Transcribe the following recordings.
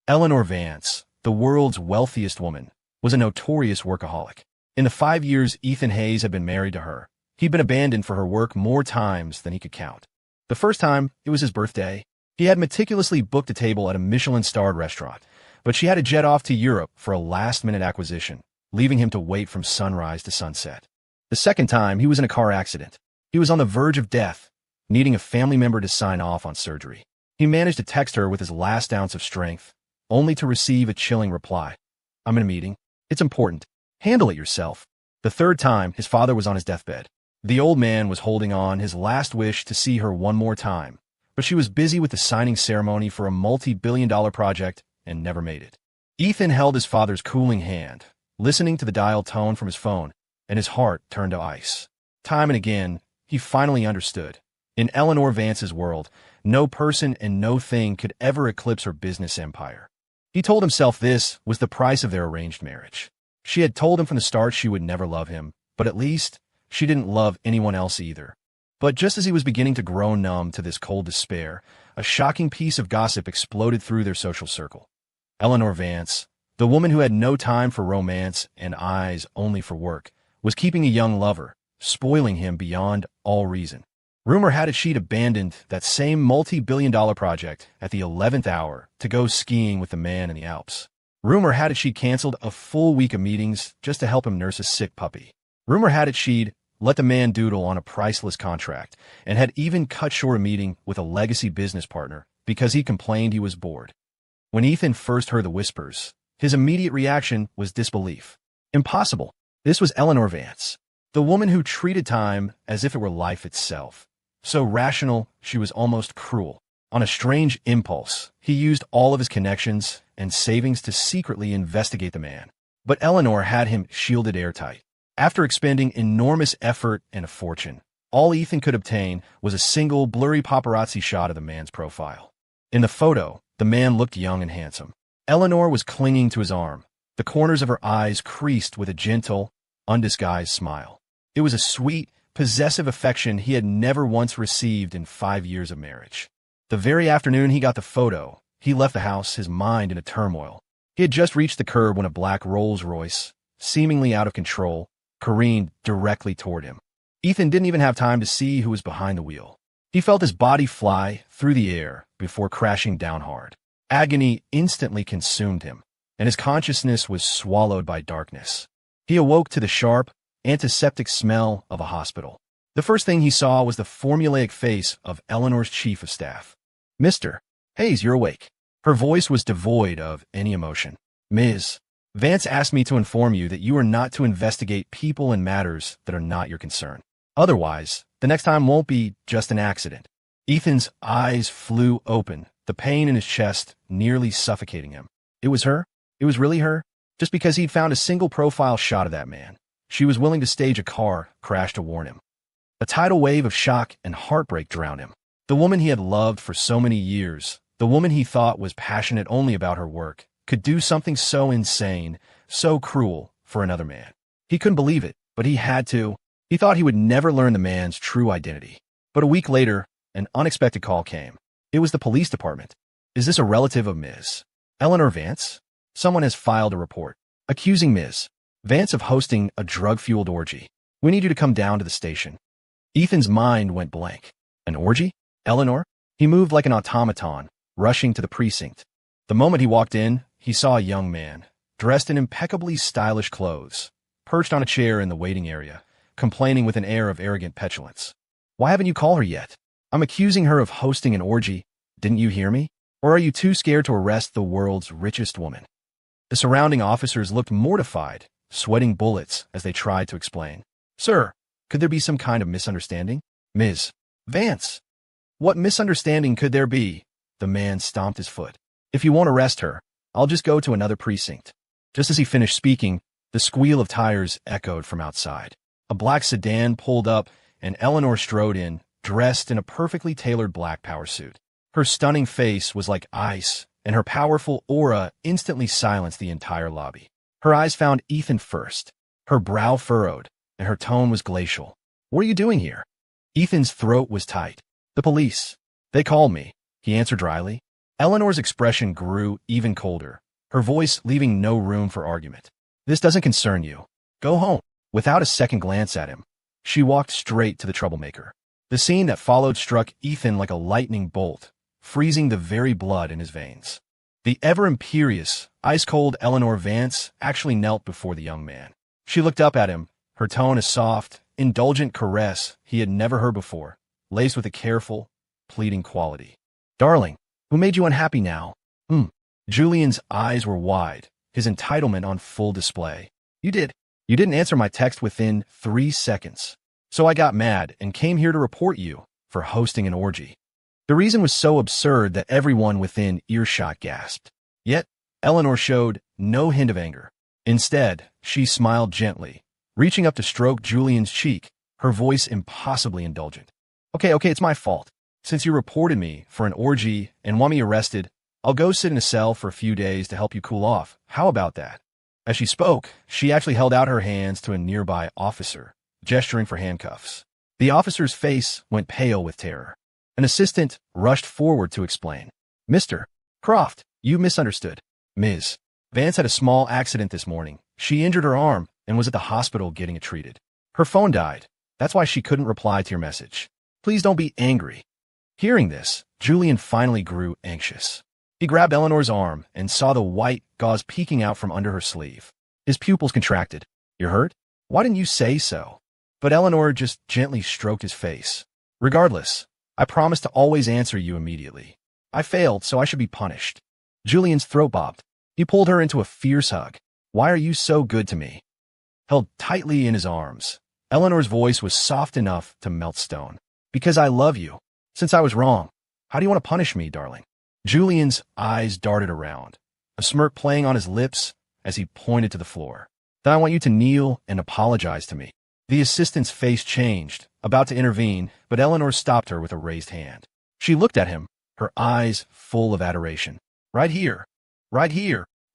Eleanor Vance, the world's wealthiest woman, was a notorious workaholic. In the 5 years Ethan Hayes had been married to her, he'd been abandoned for her work more times than he could count. The first time, it was his birthday. He had meticulously booked a table at a Michelin-starred restaurant, but she had to jet off to Europe for a last-minute acquisition, leaving him to wait from sunrise to sunset. The second time, he was in a car accident. He was on the verge of death, needing a family member to sign off on surgery. He managed to text her with his last ounce of strength, only to receive a chilling reply. "I'm in a meeting. It's important. Handle it yourself." The third time, his father was on his deathbed. The old man was holding on his last wish to see her one more time, but she was busy with the signing ceremony for a multi-billion-dollar project and never made it. Ethan held his father's cooling hand, listening to the dial tone from his phone, and his heart turned to ice. Time and again, he finally understood. In Eleanor Vance's world, no person and no thing could ever eclipse her business empire. He told himself this was the price of their arranged marriage. She had told him from the start she would never love him, but at least she didn't love anyone else either. But just as he was beginning to grow numb to this cold despair, a shocking piece of gossip exploded through their social circle. Eleanor Vance, the woman who had no time for romance and eyes only for work, was keeping a young lover, spoiling him beyond all reason. Rumor had it she'd abandoned that same multi-billion-dollar project at the 11th hour to go skiing with the man in the Alps. Rumor had it she'd canceled a full week of meetings just to help him nurse a sick puppy. Rumor had it she'd let the man doodle on a priceless contract and had even cut short a meeting with a legacy business partner because he complained he was bored. When Ethan first heard the whispers, his immediate reaction was disbelief. Impossible. This was Eleanor Vance, the woman who treated time as if it were life itself. So rational, she was almost cruel. On a strange impulse, he used all of his connections and savings to secretly investigate the man. But Eleanor had him shielded airtight. After expending enormous effort and a fortune, all Ethan could obtain was a single blurry paparazzi shot of the man's profile. In the photo, the man looked young and handsome. Eleanor was clinging to his arm, the corners of her eyes creased with a gentle, undisguised smile. It was a sweet, possessive affection he had never once received in 5 years of marriage. The very afternoon he got the photo, he left the house, his mind in a turmoil. He had just reached the curb when a black Rolls-Royce, seemingly out of control, careened directly toward him. Ethan didn't even have time to see who was behind the wheel. He felt his body fly through the air before crashing down hard. Agony instantly consumed him, and his consciousness was swallowed by darkness. He awoke to the sharp, antiseptic smell of a hospital. The first thing he saw was the formulaic face of Eleanor's chief of staff. "Mr. Hayes, you're awake." Her voice was devoid of any emotion. "Ms. Vance asked me to inform you that you are not to investigate people and matters that are not your concern. Otherwise, the next time won't be just an accident." Ethan's eyes flew open, the pain in his chest nearly suffocating him. It was her? It was really her? Just because he'd found a single profile shot of that man, she was willing to stage a car crash to warn him. A tidal wave of shock and heartbreak drowned him. The woman he had loved for so many years, the woman he thought was passionate only about her work, could do something so insane, so cruel for another man. He couldn't believe it, but he had to. He thought he would never learn the man's true identity. But a week later, an unexpected call came. It was the police department. "Is this a relative of Ms. Eleanor Vance? Someone has filed a report accusing Ms. Vance of hosting a drug-fueled orgy. We need you to come down to the station." Ethan's mind went blank. An orgy? Eleanor? He moved like an automaton, rushing to the precinct. The moment he walked in, he saw a young man, dressed in impeccably stylish clothes, perched on a chair in the waiting area, complaining with an air of arrogant petulance. "Why haven't you called her yet? I'm accusing her of hosting an orgy. Didn't you hear me? Or are you too scared to arrest the world's richest woman?" The surrounding officers looked mortified, sweating bullets as they tried to explain. "Sir, could there be some kind of misunderstanding? Ms. Vance." "What misunderstanding could there be?" The man stomped his foot. "If you won't arrest her, I'll just go to another precinct." Just as he finished speaking, the squeal of tires echoed from outside. A black sedan pulled up, and Eleanor strode in, dressed in a perfectly tailored black power suit. Her stunning face was like ice, and her powerful aura instantly silenced the entire lobby. Her eyes found Ethan first, her brow furrowed, and her tone was glacial. "What are you doing here?" Ethan's throat was tight. "The police. They called me," he answered dryly. Eleanor's expression grew even colder, her voice leaving no room for argument. This doesn't concern you. Go home. Without a second glance at him, she walked straight to the troublemaker. The scene that followed struck Ethan like a lightning bolt, freezing the very blood in his veins. The ever-imperious, ice-cold Eleanor Vance actually knelt before the young man. She looked up at him, her tone a soft, indulgent caress he had never heard before, laced with a careful, pleading quality. "Darling, who made you unhappy now?" Julian's eyes were wide, his entitlement on full display. You didn't answer my text within 3 seconds. So I got mad and came here to report you for hosting an orgy. The reason was so absurd that everyone within earshot gasped. Yet, Eleanor showed no hint of anger. Instead, she smiled gently, reaching up to stroke Julian's cheek, her voice impossibly indulgent. Okay, it's my fault. Since you reported me for an orgy and want me arrested, I'll go sit in a cell for a few days to help you cool off. How about that? As she spoke, she actually held out her hands to a nearby officer, gesturing for handcuffs. The officer's face went pale with terror. An assistant rushed forward to explain. "Mr. Croft, you misunderstood. Ms. Vance had a small accident this morning. She injured her arm and was at the hospital getting it treated. Her phone died. That's why she couldn't reply to your message. Please don't be angry." Hearing this, Julian finally grew anxious. He grabbed Eleanor's arm and saw the white gauze peeking out from under her sleeve. His pupils contracted. "You're hurt? Why didn't you say so?" But Eleanor just gently stroked his face. "Regardless, I promised to always answer you immediately. I failed, so I should be punished." Julian's throat bobbed. He pulled her into a fierce hug. "Why are you so good to me?" Held tightly in his arms, Eleanor's voice was soft enough to melt stone. "Because I love you. Since I was wrong, how do you want to punish me, darling?" Julian's eyes darted around, a smirk playing on his lips as he pointed to the floor. "Then I want you to kneel and apologize to me." The assistant's face changed, about to intervene, but Eleanor stopped her with a raised hand. She looked at him, her eyes full of adoration. Right here.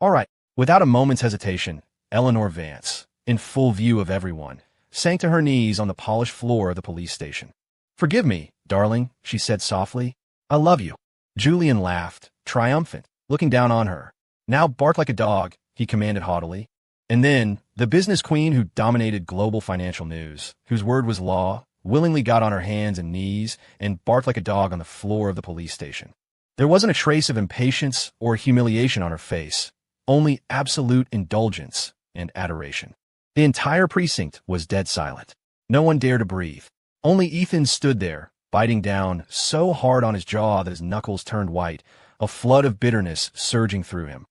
All right." Without a moment's hesitation, Eleanor Vance, in full view of everyone, sank to her knees on the polished floor of the police station. "Forgive me, darling," she said softly. "I love you." Julian laughed, triumphant, looking down on her. "Now bark like a dog," he commanded haughtily. And then, the business queen who dominated global financial news, whose word was law, willingly got on her hands and knees and barked like a dog on the floor of the police station. There wasn't a trace of impatience or humiliation on her face, only absolute indulgence and adoration. The entire precinct was dead silent. No one dared to breathe. Only Ethan stood there, biting down so hard on his jaw that his knuckles turned white, a flood of bitterness surging through him.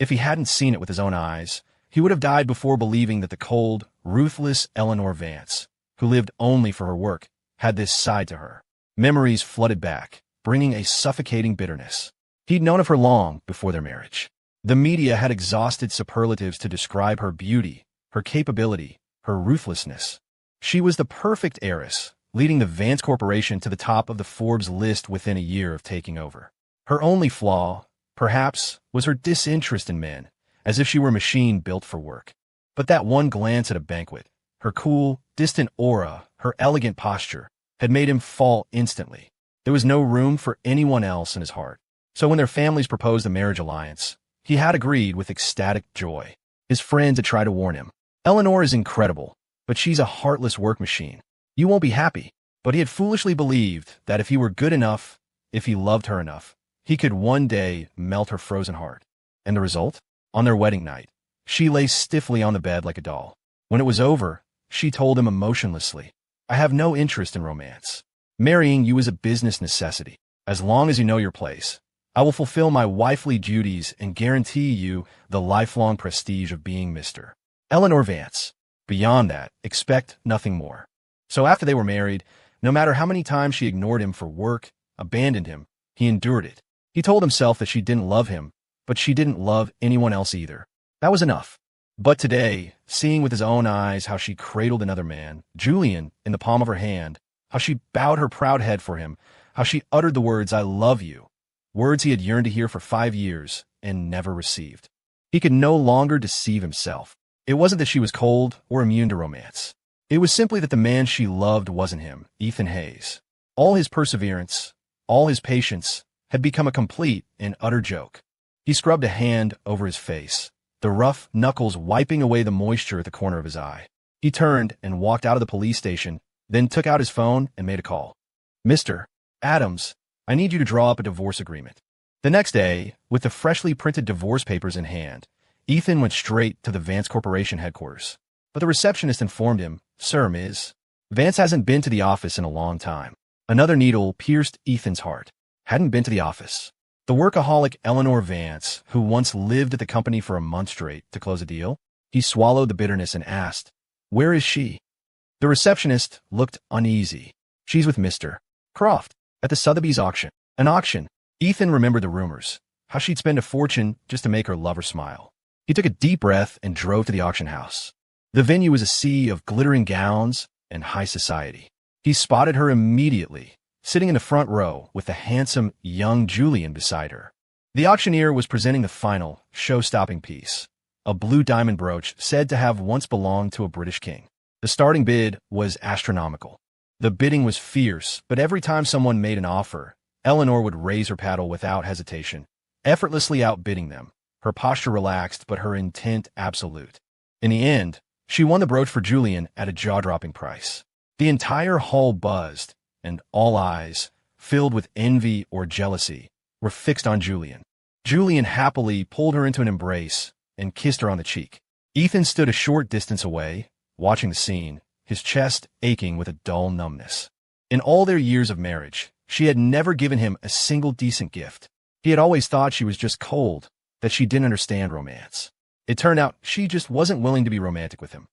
If he hadn't seen it with his own eyes, he would have died before believing that the cold, ruthless Eleanor Vance, who lived only for her work, had this side to her. Memories flooded back, bringing a suffocating bitterness. He'd known of her long before their marriage. The media had exhausted superlatives to describe her beauty, her capability, her ruthlessness. She was the perfect heiress, leading the Vance Corporation to the top of the Forbes list within a year of taking over. Her only flaw, perhaps, was her disinterest in men, as if she were a machine built for work. But that one glance at a banquet, her cool, distant aura, her elegant posture, had made him fall instantly. There was no room for anyone else in his heart. So when their families proposed a marriage alliance, he had agreed with ecstatic joy. His friends had tried to warn him. "Eleanor is incredible, but she's a heartless work machine. You won't be happy." But he had foolishly believed that if he were good enough, if he loved her enough, he could one day melt her frozen heart. And the result? On their wedding night, she lay stiffly on the bed like a doll. When it was over, she told him emotionlessly, "I have no interest in romance. Marrying you is a business necessity. As long as you know your place, I will fulfill my wifely duties and guarantee you the lifelong prestige of being Mr. Eleanor Vance. Beyond that, expect nothing more." So after they were married, no matter how many times she ignored him for work, abandoned him, he endured it. He told himself that she didn't love him, but she didn't love anyone else either. That was enough. But today, seeing with his own eyes how she cradled another man, Julian, in the palm of her hand, how she bowed her proud head for him, how she uttered the words, "I love you," words he had yearned to hear for 5 years and never received. He could no longer deceive himself. It wasn't that she was cold or immune to romance. It was simply that the man she loved wasn't him, Ethan Hayes. All his perseverance, all his patience, had become a complete and utter joke. He scrubbed a hand over his face, the rough knuckles wiping away the moisture at the corner of his eye. He turned and walked out of the police station, then took out his phone and made a call. "Mr. Adams, I need you to draw up a divorce agreement." The next day, with the freshly printed divorce papers in hand, Ethan went straight to the Vance Corporation headquarters. But the receptionist informed him, "Sir, Ms. Vance hasn't been to the office in a long time." Another needle pierced Ethan's heart. Hadn't been to the office. The workaholic Eleanor Vance, who once lived at the company for a month straight to close a deal. He swallowed the bitterness and asked, "Where is she?" The receptionist looked uneasy. "She's with Mr. Croft at the Sotheby's auction." An auction. Ethan remembered the rumors, how she'd spend a fortune just to make her lover smile. He took a deep breath and drove to the auction house. The venue was a sea of glittering gowns and high society. He spotted her immediately, sitting in the front row with the handsome young Julian beside her. The auctioneer was presenting the final, show-stopping piece, a blue diamond brooch said to have once belonged to a British king. The starting bid was astronomical. The bidding was fierce, but every time someone made an offer, Eleanor would raise her paddle without hesitation, effortlessly outbidding them, her posture relaxed but her intent absolute. In the end, she won the brooch for Julian at a jaw-dropping price. The entire hall buzzed, and all eyes, filled with envy or jealousy, were fixed on Julian. Julian happily pulled her into an embrace and kissed her on the cheek. Ethan stood a short distance away, watching the scene, his chest aching with a dull numbness. In all their years of marriage, she had never given him a single decent gift. He had always thought she was just cold, that she didn't understand romance. It turned out she just wasn't willing to be romantic with him.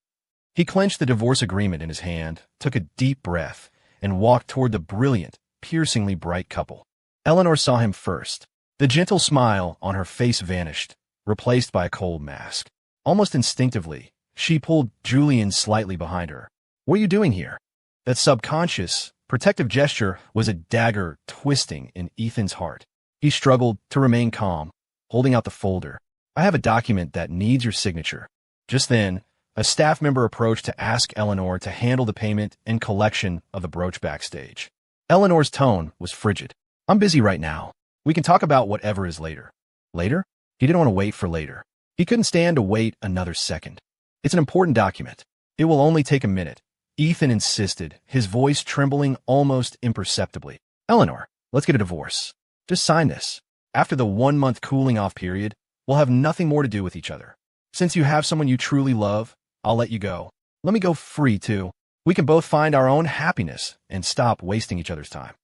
He clenched the divorce agreement in his hand, took a deep breath, and walked toward the brilliant, piercingly bright couple. Eleanor saw him first. The gentle smile on her face vanished, replaced by a cold mask. Almost instinctively, she pulled Julian slightly behind her. "What are you doing here?" That subconscious, protective gesture was a dagger twisting in Ethan's heart. He struggled to remain calm, holding out the folder. "I have a document that needs your signature." Just then, a staff member approached to ask Eleanor to handle the payment and collection of the brooch backstage. Eleanor's tone was frigid. "I'm busy right now. We can talk about whatever is later." Later? He didn't want to wait for later. He couldn't stand to wait another second. "It's an important document. It will only take a minute," Ethan insisted, his voice trembling almost imperceptibly. "Eleanor, let's get a divorce. Just sign this. After the 1-month cooling-off period, we'll have nothing more to do with each other. Since you have someone you truly love, I'll let you go. Let me go free, too. We can both find our own happiness and stop wasting each other's time."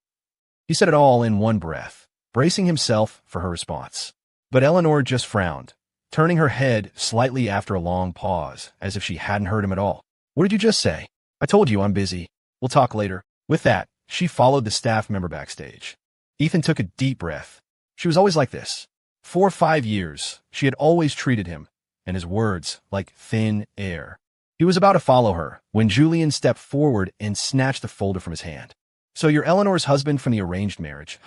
He said it all in one breath, bracing himself for her response. But Eleanor just frowned, turning her head slightly after a long pause, as if she hadn't heard him at all. "What did you just say?" "I told you I'm busy. We'll talk later." With that, she followed the staff member backstage. Ethan took a deep breath. She was always like this. For 5 years, she had always treated him, and his words, like thin air. He was about to follow her when Julian stepped forward and snatched the folder from his hand. "So you're Eleanor's husband from the arranged marriage?"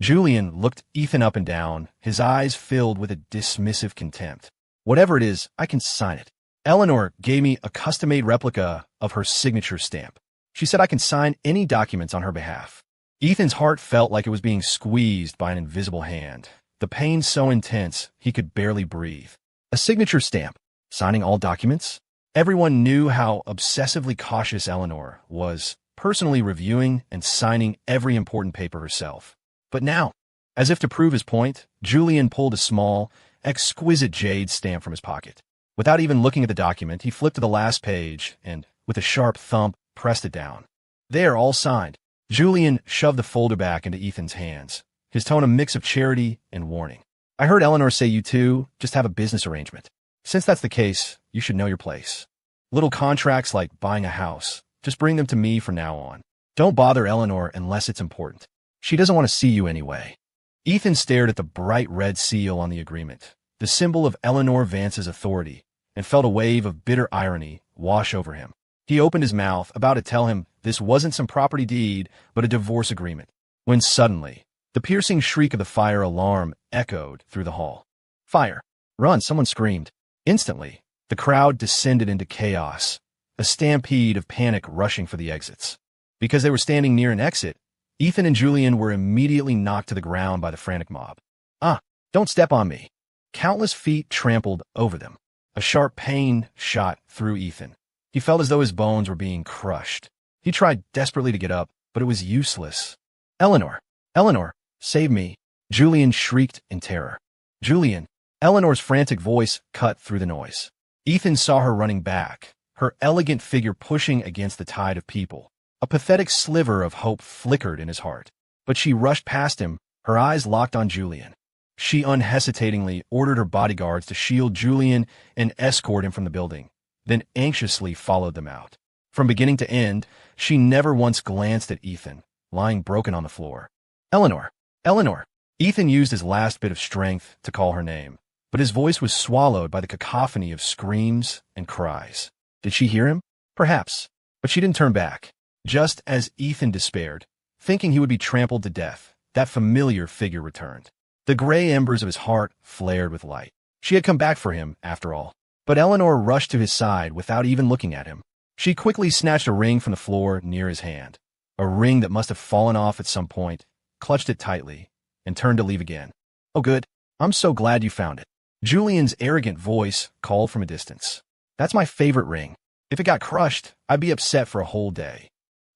Julian looked Ethan up and down, his eyes filled with a dismissive contempt. "Whatever it is, I can sign it. Eleanor gave me a custom-made replica of her signature stamp. She said I can sign any documents on her behalf." Ethan's heart felt like it was being squeezed by an invisible hand, the pain so intense he could barely breathe. A signature stamp, signing all documents? Everyone knew how obsessively cautious Eleanor was, personally reviewing and signing every important paper herself. But now, as if to prove his point, Julian pulled a small, exquisite jade stamp from his pocket. Without even looking at the document, he flipped to the last page and, with a sharp thump, pressed it down. "There, all signed." Julian shoved the folder back into Ethan's hands, his tone a mix of charity and warning. "I heard Eleanor say you two just have a business arrangement. Since that's the case, you should know your place. Little contracts like buying a house, just bring them to me from now on. Don't bother Eleanor unless it's important. She doesn't want to see you anyway." Ethan stared at the bright red seal on the agreement, the symbol of Eleanor Vance's authority, and felt a wave of bitter irony wash over him. He opened his mouth, about to tell him this wasn't some property deed, but a divorce agreement, when suddenly, the piercing shriek of the fire alarm echoed through the hall. "Fire! Run!" someone screamed. Instantly, the crowd descended into chaos, a stampede of panic rushing for the exits. Because they were standing near an exit, Ethan and Julian were immediately knocked to the ground by the frantic mob. Ah, don't step on me. Countless feet trampled over them. A sharp pain shot through Ethan. He felt as though his bones were being crushed. He tried desperately to get up, but it was useless. Eleanor! Eleanor! Save me! Julian shrieked in terror. Julian! Eleanor's frantic voice cut through the noise. Ethan saw her running back, her elegant figure pushing against the tide of people. A pathetic sliver of hope flickered in his heart. But she rushed past him, her eyes locked on Julian. She unhesitatingly ordered her bodyguards to shield Julian and escort him from the building, then anxiously followed them out. From beginning to end, she never once glanced at Ethan, lying broken on the floor. Eleanor! Eleanor! Ethan used his last bit of strength to call her name, but his voice was swallowed by the cacophony of screams and cries. Did she hear him? Perhaps, but she didn't turn back. Just as Ethan despaired, thinking he would be trampled to death, that familiar figure returned. The gray embers of his heart flared with light. She had come back for him, after all. But Eleanor rushed to his side without even looking at him. She quickly snatched a ring from the floor near his hand, a ring that must have fallen off at some point, clutched it tightly, and turned to leave again. Oh good, I'm so glad you found it. Julian's arrogant voice called from a distance. That's my favorite ring. If it got crushed, I'd be upset for a whole day.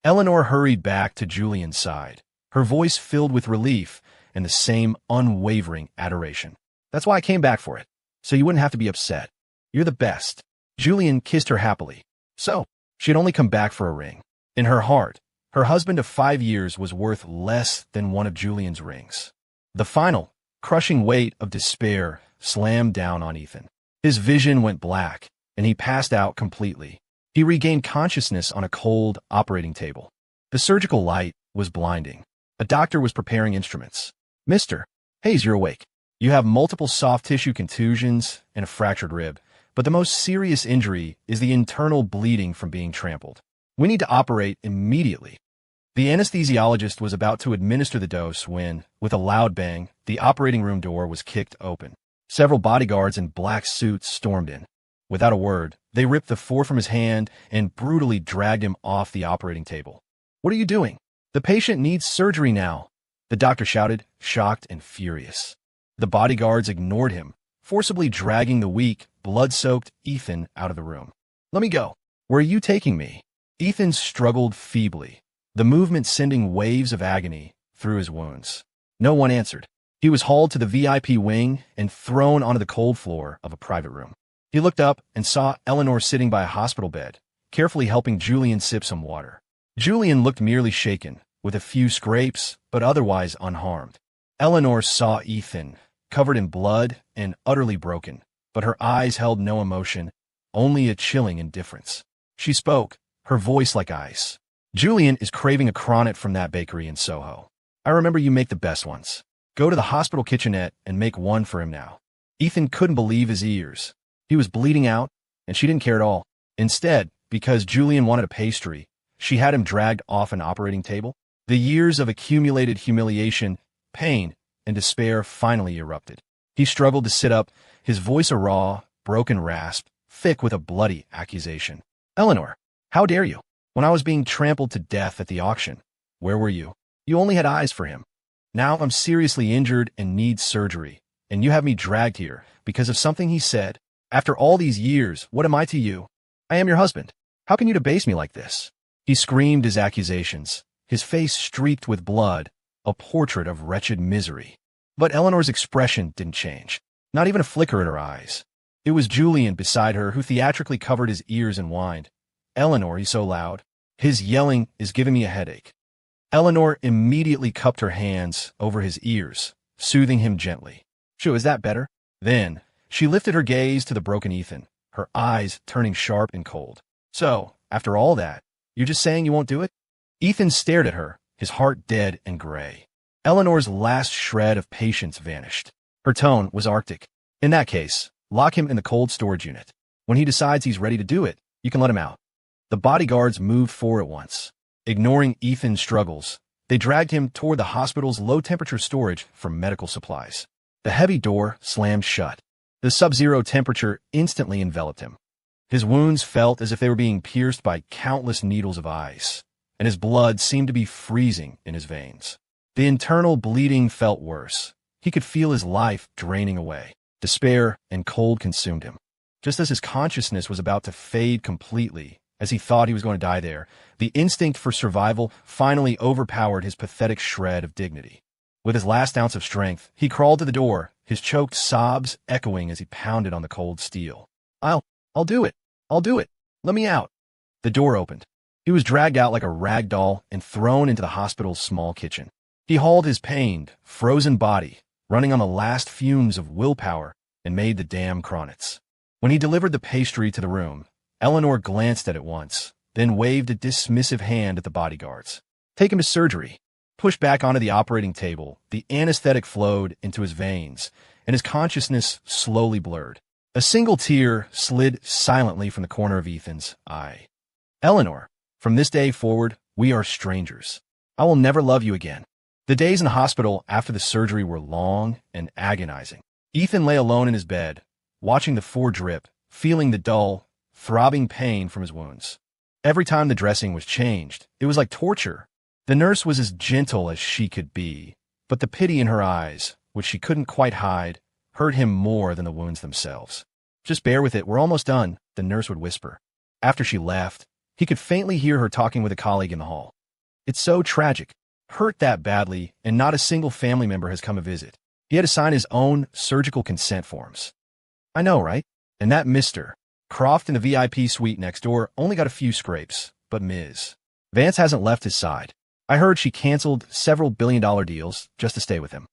Eleanor hurried back to Julian's side, her voice filled with relief and the same unwavering adoration. That's why I came back for it, so you wouldn't have to be upset. You're the best. Julian kissed her happily. So, she had only come back for a ring. In her heart, her husband of 5 years was worth less than one of Julian's rings. The final, crushing weight of despair slammed down on Ethan. His vision went black, and he passed out completely. He regained consciousness on a cold operating table. The surgical light was blinding. A doctor was preparing instruments. Mr. Hayes, you're awake. You have multiple soft tissue contusions and a fractured rib, but the most serious injury is the internal bleeding from being trampled. We need to operate immediately. The anesthesiologist was about to administer the dose when, with a loud bang, the operating room door was kicked open. Several bodyguards in black suits stormed in. Without a word, they ripped the four from his hand and brutally dragged him off the operating table. What are you doing? The patient needs surgery now, the doctor shouted, shocked and furious. The bodyguards ignored him, forcibly dragging the weak, blood-soaked Ethan out of the room. Let me go. Where are you taking me? Ethan struggled feebly, the movement sending waves of agony through his wounds. No one answered. He was hauled to the VIP wing and thrown onto the cold floor of a private room. He looked up and saw Eleanor sitting by a hospital bed, carefully helping Julian sip some water. Julian looked merely shaken, with a few scrapes, but otherwise unharmed. Eleanor saw Ethan, covered in blood and utterly broken, but her eyes held no emotion, only a chilling indifference. She spoke, her voice like ice. Julian is craving a cronut from that bakery in Soho. I remember you make the best ones. Go to the hospital kitchenette and make one for him now. Ethan couldn't believe his ears. He was bleeding out, and she didn't care at all. Instead, because Julian wanted a pastry, she had him dragged off an operating table. The years of accumulated humiliation, pain, and despair finally erupted. He struggled to sit up, his voice a raw, broken rasp, thick with a bloody accusation. Eleanor, how dare you? When I was being trampled to death at the auction, where were you? You only had eyes for him. Now I'm seriously injured and need surgery, and you have me dragged here because of something he said. After all these years, what am I to you? I am your husband. How can you debase me like this? He screamed his accusations, his face streaked with blood, a portrait of wretched misery. But Eleanor's expression didn't change, not even a flicker in her eyes. It was Julian beside her who theatrically covered his ears and whined. Eleanor, he's so loud. His yelling is giving me a headache. Eleanor immediately cupped her hands over his ears, soothing him gently. Sure, is that better? Then, she lifted her gaze to the broken Ethan, her eyes turning sharp and cold. So, after all that, you're just saying you won't do it? Ethan stared at her, his heart dead and gray. Eleanor's last shred of patience vanished. Her tone was arctic. In that case, lock him in the cold storage unit. When he decides he's ready to do it, you can let him out. The bodyguards moved forward at once. Ignoring Ethan's struggles, they dragged him toward the hospital's low-temperature storage for medical supplies. The heavy door slammed shut. The sub-zero temperature instantly enveloped him. His wounds felt as if they were being pierced by countless needles of ice. and his blood seemed to be freezing in his veins. The internal bleeding felt worse. He could feel his life draining away. Despair and cold consumed him. Just as his consciousness was about to fade completely, as he thought he was going to die there, the instinct for survival finally overpowered his pathetic shred of dignity. With his last ounce of strength, he crawled to the door, his choked sobs echoing as he pounded on the cold steel. I'll do it. I'll do it. Let me out. The door opened. He was dragged out like a rag doll and thrown into the hospital's small kitchen. He hauled his pained, frozen body, running on the last fumes of willpower, and made the damn cronits. When he delivered the pastry to the room, Eleanor glanced at it once, then waved a dismissive hand at the bodyguards. Take him to surgery. Pushed back onto the operating table, the anesthetic flowed into his veins, and his consciousness slowly blurred. A single tear slid silently from the corner of Ethan's eye. Eleanor, from this day forward, we are strangers. I will never love you again. The days in the hospital after the surgery were long and agonizing. Ethan lay alone in his bed, watching the fore drip, feeling the dull, throbbing pain from his wounds. Every time the dressing was changed, it was like torture. The nurse was as gentle as she could be, but the pity in her eyes, which she couldn't quite hide, hurt him more than the wounds themselves. Just bear with it, we're almost done, the nurse would whisper. After she left, he could faintly hear her talking with a colleague in the hall. It's so tragic. Hurt that badly, and not a single family member has come to visit. He had to sign his own surgical consent forms. I know, right? And that Mr. Croft in the VIP suite next door only got a few scrapes, but Ms. Vance hasn't left his side. I heard she canceled several billion-dollar deals just to stay with him.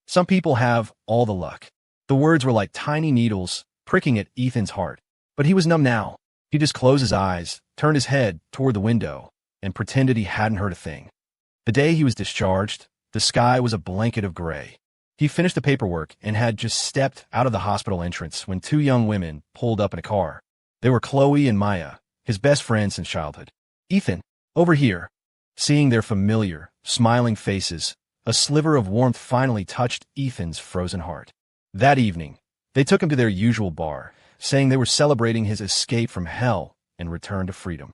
Some people have all the luck. The words were like tiny needles pricking at Ethan's heart, but he was numb now. He just closed his eyes, turned his head toward the window, and pretended he hadn't heard a thing. The day he was discharged, the sky was a blanket of gray. He finished the paperwork and had just stepped out of the hospital entrance when two young women pulled up in a car. They were Chloe and Maya, his best friends since childhood. Ethan, over here. Seeing their familiar, smiling faces, a sliver of warmth finally touched Ethan's frozen heart. That evening, they took him to their usual bar, saying they were celebrating his escape from hell and return to freedom.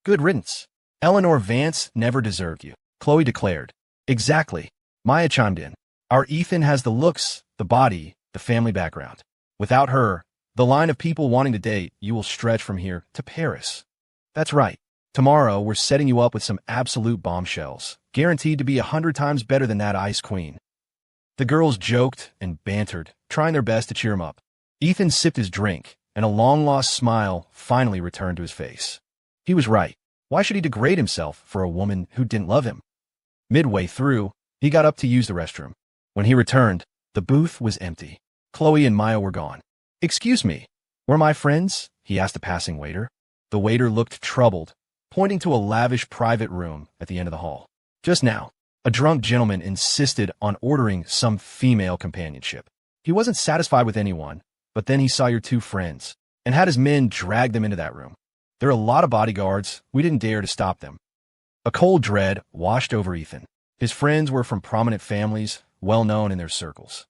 Good riddance. Eleanor Vance never deserved you, Chloe declared. Exactly. Maya chimed in. Our Ethan has the looks, the body, the family background. Without her, the line of people wanting to date you will stretch from here to Paris. That's right. Tomorrow, we're setting you up with some absolute bombshells, guaranteed to be 100 times better than that Ice Queen. The girls joked and bantered, trying their best to cheer him up. Ethan sipped his drink, and a long-lost smile finally returned to his face. He was right. Why should he degrade himself for a woman who didn't love him? Midway through, he got up to use the restroom. When he returned, the booth was empty. Chloe and Maya were gone. Excuse me, were my friends? He asked a passing waiter. The waiter looked troubled, pointing to a lavish private room at the end of the hall. Just now, a drunk gentleman insisted on ordering some female companionship. He wasn't satisfied with anyone, but then he saw your two friends, and had his men drag them into that room. There are a lot of bodyguards. We didn't dare to stop them. A cold dread washed over Ethan. His friends were from prominent families, well known in their circles.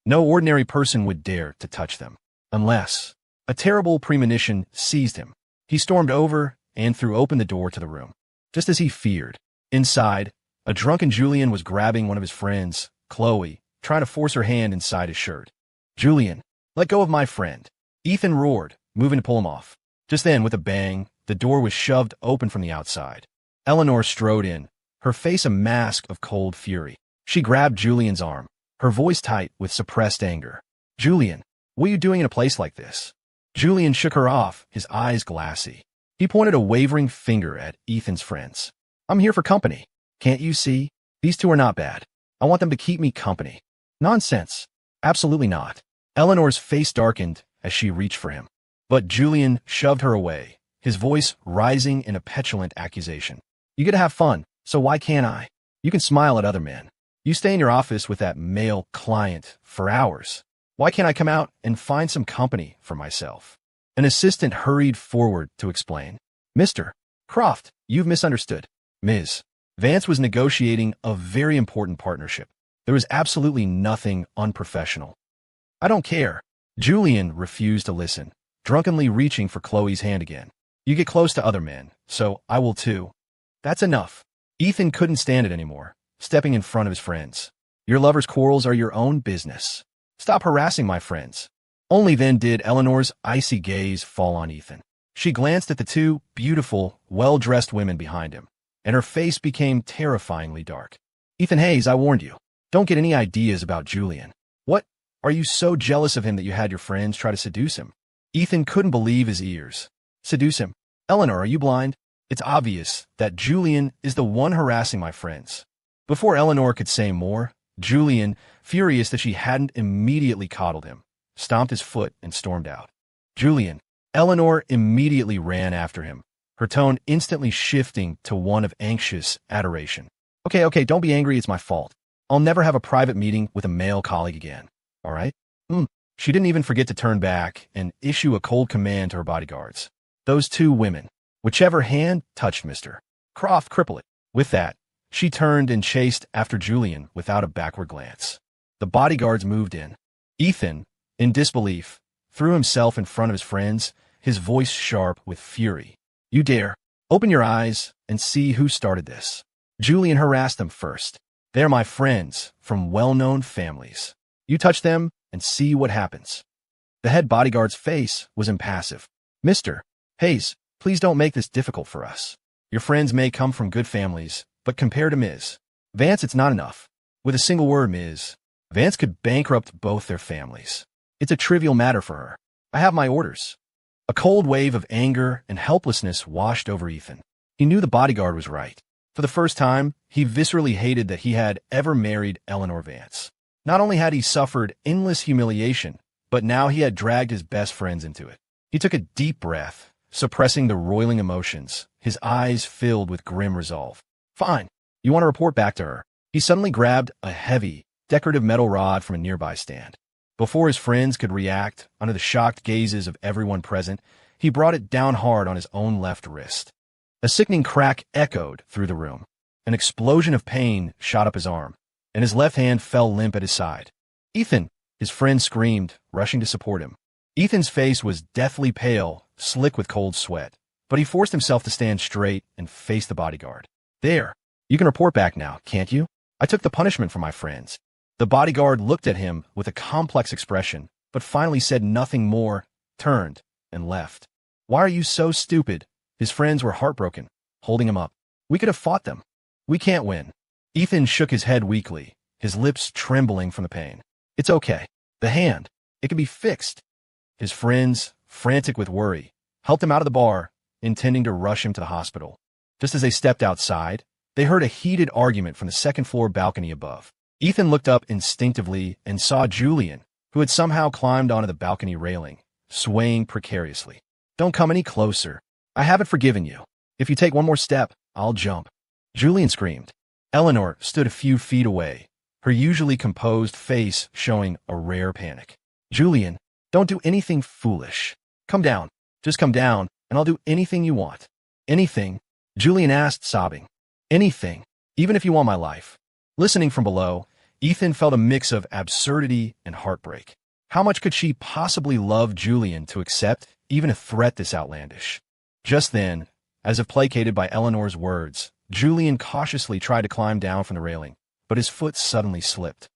No ordinary person would dare to touch them, unless a terrible premonition seized him. He stormed over and threw open the door to the room. Just as he feared, inside, a drunken Julian was grabbing one of his friends, Chloe, trying to force her hand inside his shirt. Julian, let go of my friend. Ethan roared, moving to pull him off. Just then, with a bang, the door was shoved open from the outside. Eleanor strode in, her face a mask of cold fury. She grabbed Julian's arm, her voice tight with suppressed anger. Julian, what are you doing in a place like this? Julian shook her off, his eyes glassy. He pointed a wavering finger at Ethan's friends. I'm here for company. Can't you see? These two are not bad. I want them to keep me company. Nonsense. Absolutely not. Eleanor's face darkened as she reached for him. But Julian shoved her away, his voice rising in a petulant accusation. You get to have fun, so why can't I? You can smile at other men. You stay in your office with that male client for hours. Why can't I come out and find some company for myself? An assistant hurried forward to explain. Mr. Croft, you've misunderstood. Ms. Vance was negotiating a very important partnership. There was absolutely nothing unprofessional. I don't care. Julian refused to listen, drunkenly reaching for Chloe's hand again. You get close to other men, so I will too. That's enough. Ethan couldn't stand it anymore, stepping in front of his friends. Your lover's quarrels are your own business. Stop harassing my friends. Only then did Eleanor's icy gaze fall on Ethan. She glanced at the two beautiful, well-dressed women behind him, and her face became terrifyingly dark. Ethan Hayes, I warned you. Don't get any ideas about Julian. What? Are you so jealous of him that you had your friends try to seduce him? Ethan couldn't believe his ears. Seduce him? Eleanor, are you blind? It's obvious that Julian is the one harassing my friends. Before Eleanor could say more, Julian, furious that she hadn't immediately coddled him, stomped his foot and stormed out. Julian. Eleanor immediately ran after him, her tone instantly shifting to one of anxious adoration. Okay, don't be angry, it's my fault. I'll never have a private meeting with a male colleague again, all right? She didn't even forget to turn back and issue a cold command to her bodyguards. Those two women, whichever hand touched Mr. Croft, cripple it. With that, she turned and chased after Julian without a backward glance. The bodyguards moved in. Ethan, in disbelief, threw himself in front of his friends, his voice sharp with fury. You dare. Open your eyes and see who started this. Julian harassed them first. They're my friends from well-known families. You touch them and see what happens. The head bodyguard's face was impassive. Mr. Hayes, please don't make this difficult for us. Your friends may come from good families, but compared to Ms. Vance, it's not enough. With a single word, Ms. Vance could bankrupt both their families. It's a trivial matter for her. I have my orders. A cold wave of anger and helplessness washed over Ethan. He knew the bodyguard was right. For the first time, he viscerally hated that he had ever married Eleanor Vance. Not only had he suffered endless humiliation, but now he had dragged his best friends into it. He took a deep breath, suppressing the roiling emotions, his eyes filled with grim resolve. Fine. You want to report back to her. He suddenly grabbed a heavy, decorative metal rod from a nearby stand. Before his friends could react, under the shocked gazes of everyone present, he brought it down hard on his own left wrist. A sickening crack echoed through the room. An explosion of pain shot up his arm, and his left hand fell limp at his side. Ethan! His friend screamed, rushing to support him. Ethan's face was deathly pale, slick with cold sweat, but he forced himself to stand straight and face the bodyguard. There! You can report back now, can't you? I took the punishment for my friends. The bodyguard looked at him with a complex expression, but finally said nothing more, turned, and left. Why are you so stupid? His friends were heartbroken, holding him up. We could have fought them. We can't win. Ethan shook his head weakly, his lips trembling from the pain. It's okay. The hand. It can be fixed. His friends, frantic with worry, helped him out of the bar, intending to rush him to the hospital. Just as they stepped outside, they heard a heated argument from the second-floor balcony above. Ethan looked up instinctively and saw Julian, who had somehow climbed onto the balcony railing, swaying precariously. Don't come any closer. I haven't forgiven you. If you take one more step, I'll jump. Julian screamed. Eleanor stood a few feet away, her usually composed face showing a rare panic. Julian, don't do anything foolish. Come down. Just come down, and I'll do anything you want. Anything? Julian asked, sobbing. Anything. Even if you want my life. Listening from below, Ethan felt a mix of absurdity and heartbreak. How much could she possibly love Julian to accept even a threat this outlandish? Just then, as if placated by Eleanor's words, Julian cautiously tried to climb down from the railing, but his foot suddenly slipped.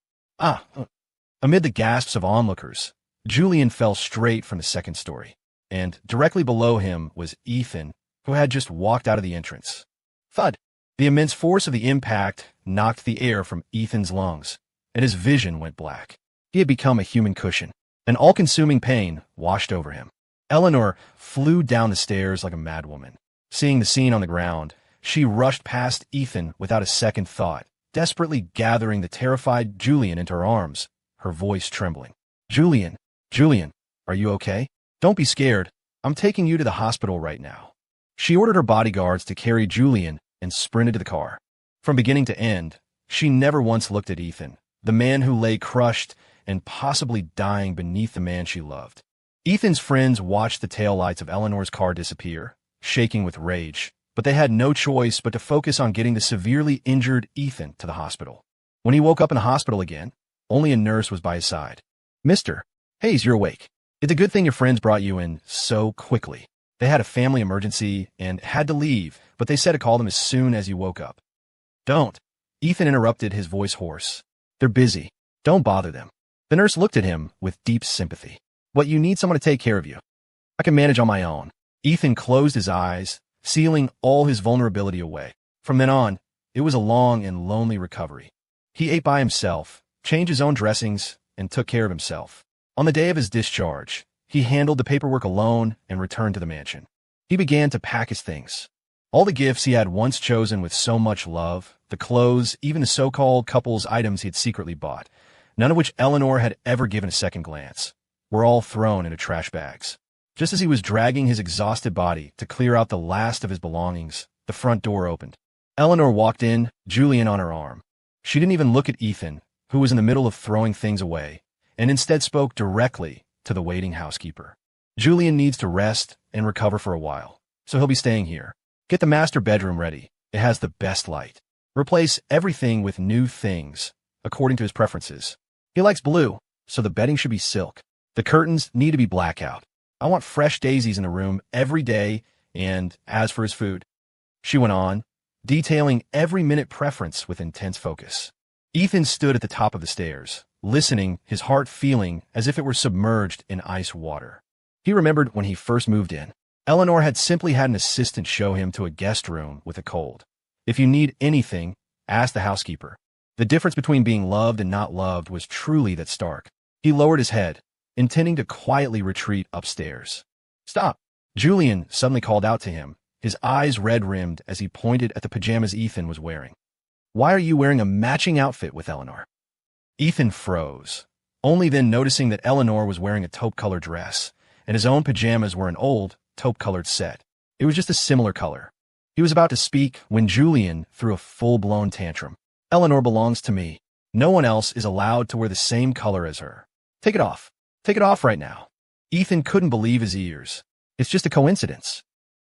Amid the gasps of onlookers, Julian fell straight from the second story, and directly below him was Ethan, who had just walked out of the entrance. Thud! The immense force of the impact knocked the air from Ethan's lungs, and his vision went black. He had become a human cushion. An all-consuming pain washed over him. Eleanor flew down the stairs like a madwoman. Seeing the scene on the ground, she rushed past Ethan without a second thought, desperately gathering the terrified Julian into her arms, her voice trembling. Julian, are you okay? Don't be scared. I'm taking you to the hospital right now. She ordered her bodyguards to carry Julian and sprinted to the car. From beginning to end, she never once looked at Ethan, the man who lay crushed and possibly dying beneath the man she loved. Ethan's friends watched the taillights of Eleanor's car disappear, shaking with rage, but they had no choice but to focus on getting the severely injured Ethan to the hospital. When he woke up in the hospital again, only a nurse was by his side. Mr. Hayes, you're awake. It's a good thing your friends brought you in so quickly. They had a family emergency and had to leave, but they said to call them as soon as you woke up. Don't. Ethan interrupted, his voice hoarse. They're busy. Don't bother them. The nurse looked at him with deep sympathy. What, you need someone to take care of you? I can manage on my own. Ethan closed his eyes, sealing all his vulnerability away. From then on, it was a long and lonely recovery. He ate by himself, changed his own dressings, and took care of himself. On the day of his discharge, he handled the paperwork alone and returned to the mansion. He began to pack his things. All the gifts he had once chosen with so much love, the clothes, even the so-called couple's items he had secretly bought, none of which Eleanor had ever given a second glance, were all thrown into trash bags. Just as he was dragging his exhausted body to clear out the last of his belongings, the front door opened. Eleanor walked in, Julian on her arm. She didn't even look at Ethan, who was in the middle of throwing things away, and instead spoke directly to the waiting housekeeper. Julian needs to rest and recover for a while, so he'll be staying here. Get the master bedroom ready. It has the best light. Replace everything with new things, according to his preferences. He likes blue, so the bedding should be silk. The curtains need to be blackout. I want fresh daisies in the room every day, and as for his food, she went on, detailing every minute preference with intense focus. Ethan stood at the top of the stairs, listening, his heart feeling as if it were submerged in ice water. He remembered when he first moved in. Eleanor had simply had an assistant show him to a guest room with a cold. If you need anything, ask the housekeeper. The difference between being loved and not loved was truly that stark. He lowered his head, intending to quietly retreat upstairs. Stop! Julian suddenly called out to him, his eyes red-rimmed as he pointed at the pajamas Ethan was wearing. Why are you wearing a matching outfit with Eleanor? Ethan froze, only then noticing that Eleanor was wearing a taupe-colored dress, and his own pajamas were an old, taupe-colored set. It was just a similar color. He was about to speak when Julian threw a full-blown tantrum. Eleanor belongs to me. No one else is allowed to wear the same color as her. Take it off. Take it off right now. Ethan couldn't believe his ears. It's just a coincidence.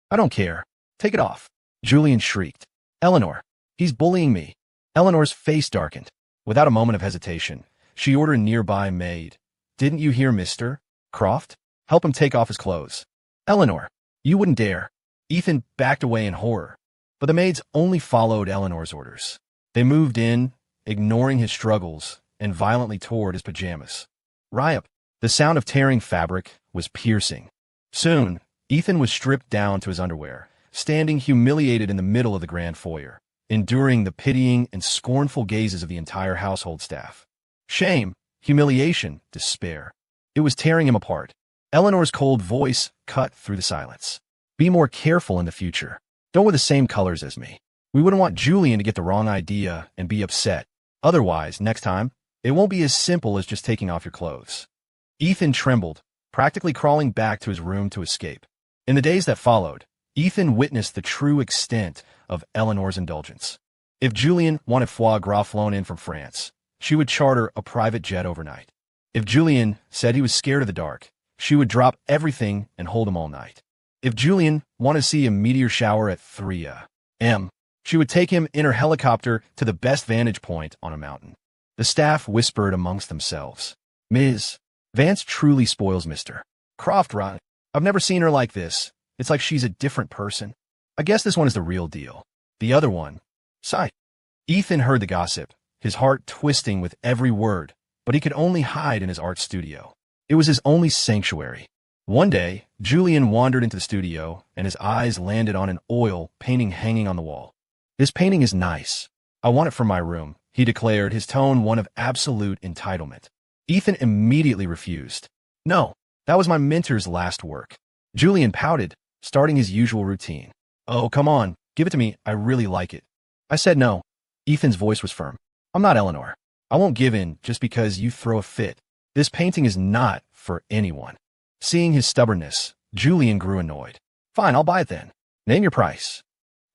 I don't care. Take it off. Julian shrieked. Eleanor, he's bullying me. Eleanor's face darkened. Without a moment of hesitation, she ordered a nearby maid. Didn't you hear, Mr. Croft? Help him take off his clothes. Eleanor, you wouldn't dare. Ethan backed away in horror, but the maids only followed Eleanor's orders. They moved in, ignoring his struggles, and violently tore at his pajamas. Riot. The sound of tearing fabric was piercing. Soon, Ethan was stripped down to his underwear, standing humiliated in the middle of the grand foyer, enduring the pitying and scornful gazes of the entire household staff. Shame, humiliation, despair. It was tearing him apart. Eleanor's cold voice cut through the silence. Be more careful in the future. Don't wear the same colors as me. We wouldn't want Julian to get the wrong idea and be upset. Otherwise, next time, it won't be as simple as just taking off your clothes. Ethan trembled, practically crawling back to his room to escape. In the days that followed, Ethan witnessed the true extent of Eleanor's indulgence. If Julian wanted foie gras flown in from France, she would charter a private jet overnight. If Julian said he was scared of the dark, she would drop everything and hold him all night. If Julian wanted to see a meteor shower at 3 a.m., she would take him in her helicopter to the best vantage point on a mountain. The staff whispered amongst themselves, Ms. Vance truly spoils Mr. Croft rotten. I've never seen her like this. It's like she's a different person. I guess this one is the real deal. The other one, sigh. Ethan heard the gossip, his heart twisting with every word, but he could only hide in his art studio. It was his only sanctuary. One day, Julian wandered into the studio, and his eyes landed on an oil painting hanging on the wall. This painting is nice. I want it for my room, he declared, his tone one of absolute entitlement. Ethan immediately refused. No, that was my mentor's last work. Julian pouted, starting his usual routine. Oh, come on, give it to me, I really like it. I said no. Ethan's voice was firm. I'm not Eleanor. I won't give in just because you throw a fit. This painting is not for anyone. Seeing his stubbornness, Julian grew annoyed. Fine, I'll buy it then. Name your price.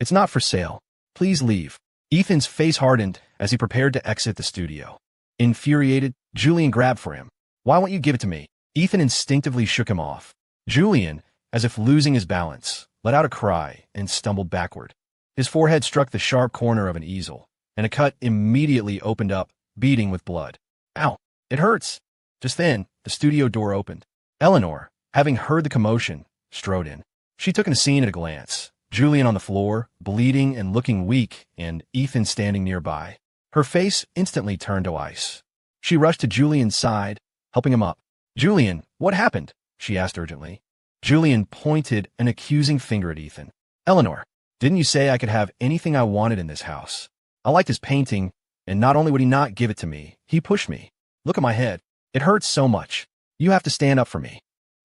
It's not for sale. Please leave. Ethan's face hardened as he prepared to exit the studio. Infuriated, Julian grabbed for him. Why won't you give it to me? Ethan instinctively shook him off. Julian, as if losing his balance, let out a cry and stumbled backward. His forehead struck the sharp corner of an easel, and a cut immediately opened up, beading with blood. Ow, it hurts. Just then, the studio door opened. Eleanor, having heard the commotion, strode in. She took in the scene at a glance. Julian on the floor, bleeding and looking weak, and Ethan standing nearby. Her face instantly turned to ice. She rushed to Julian's side, helping him up. "Julian, what happened?" she asked urgently. Julian pointed an accusing finger at Ethan. "Eleanor, didn't you say I could have anything I wanted in this house? I liked his painting, and not only would he not give it to me, he pushed me. Look at my head. It hurts so much. You have to stand up for me."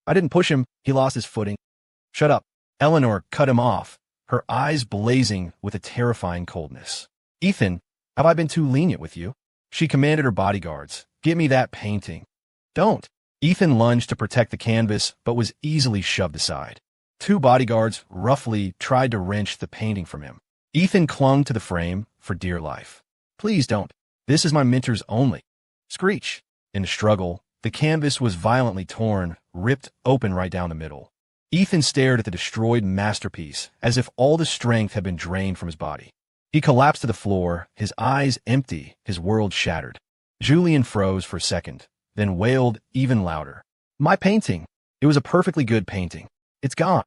"I didn't push him. He lost his footing." "Shut up." Eleanor cut him off, her eyes blazing with a terrifying coldness. "Ethan, have I been too lenient with you?" She commanded her bodyguards. "Give me that painting." "Don't." Ethan lunged to protect the canvas, but was easily shoved aside. Two bodyguards roughly tried to wrench the painting from him. Ethan clung to the frame for dear life. "Please don't. This is my mentor's only." Screech. In the struggle, the canvas was violently torn, ripped open right down the middle. Ethan stared at the destroyed masterpiece as if all the strength had been drained from his body. He collapsed to the floor, his eyes empty, his world shattered. Julian froze for a second, then wailed even louder. "My painting! It was a perfectly good painting. It's gone."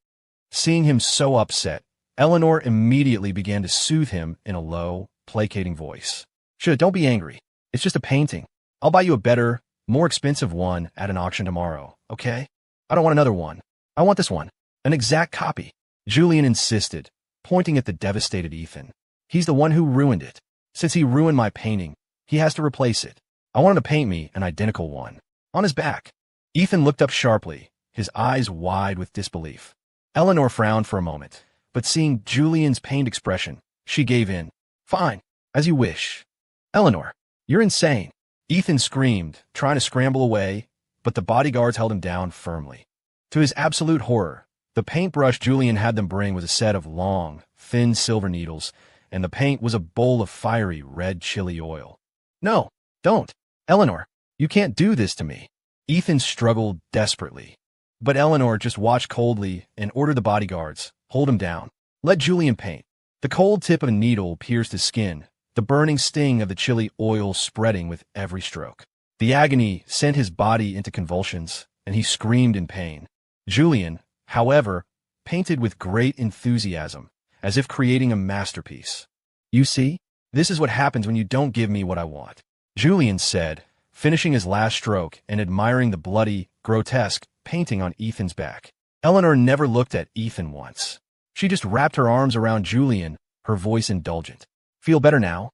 Seeing him so upset, Eleanor immediately began to soothe him in a low, placating voice. "Sure, don't be angry. It's just a painting. I'll buy you a better, more expensive one at an auction tomorrow, okay? I don't want another one. I want this one. An exact copy." Julian insisted, pointing at the devastated Ethan. "He's the one who ruined it. Since he ruined my painting, he has to replace it. I want him to paint me an identical one. On his back." Ethan looked up sharply, his eyes wide with disbelief. Eleanor frowned for a moment, but seeing Julian's pained expression, she gave in. "Fine, as you wish." "Eleanor, you're insane." Ethan screamed, trying to scramble away, but the bodyguards held him down firmly. To his absolute horror, the paintbrush Julian had them bring was a set of long, thin silver needles, and the paint was a bowl of fiery red chili oil. "No, don't. Eleanor, you can't do this to me." Ethan struggled desperately. But Eleanor just watched coldly and ordered the bodyguards, "Hold him down. Let Julian paint." The cold tip of a needle pierced his skin, the burning sting of the chili oil spreading with every stroke. The agony sent his body into convulsions, and he screamed in pain. Julian, however, painted with great enthusiasm, as if creating a masterpiece. "You see? This is what happens when you don't give me what I want," Julian said, finishing his last stroke and admiring the bloody, grotesque painting on Ethan's back. Eleanor never looked at Ethan once. She just wrapped her arms around Julian, her voice indulgent. "Feel better now?"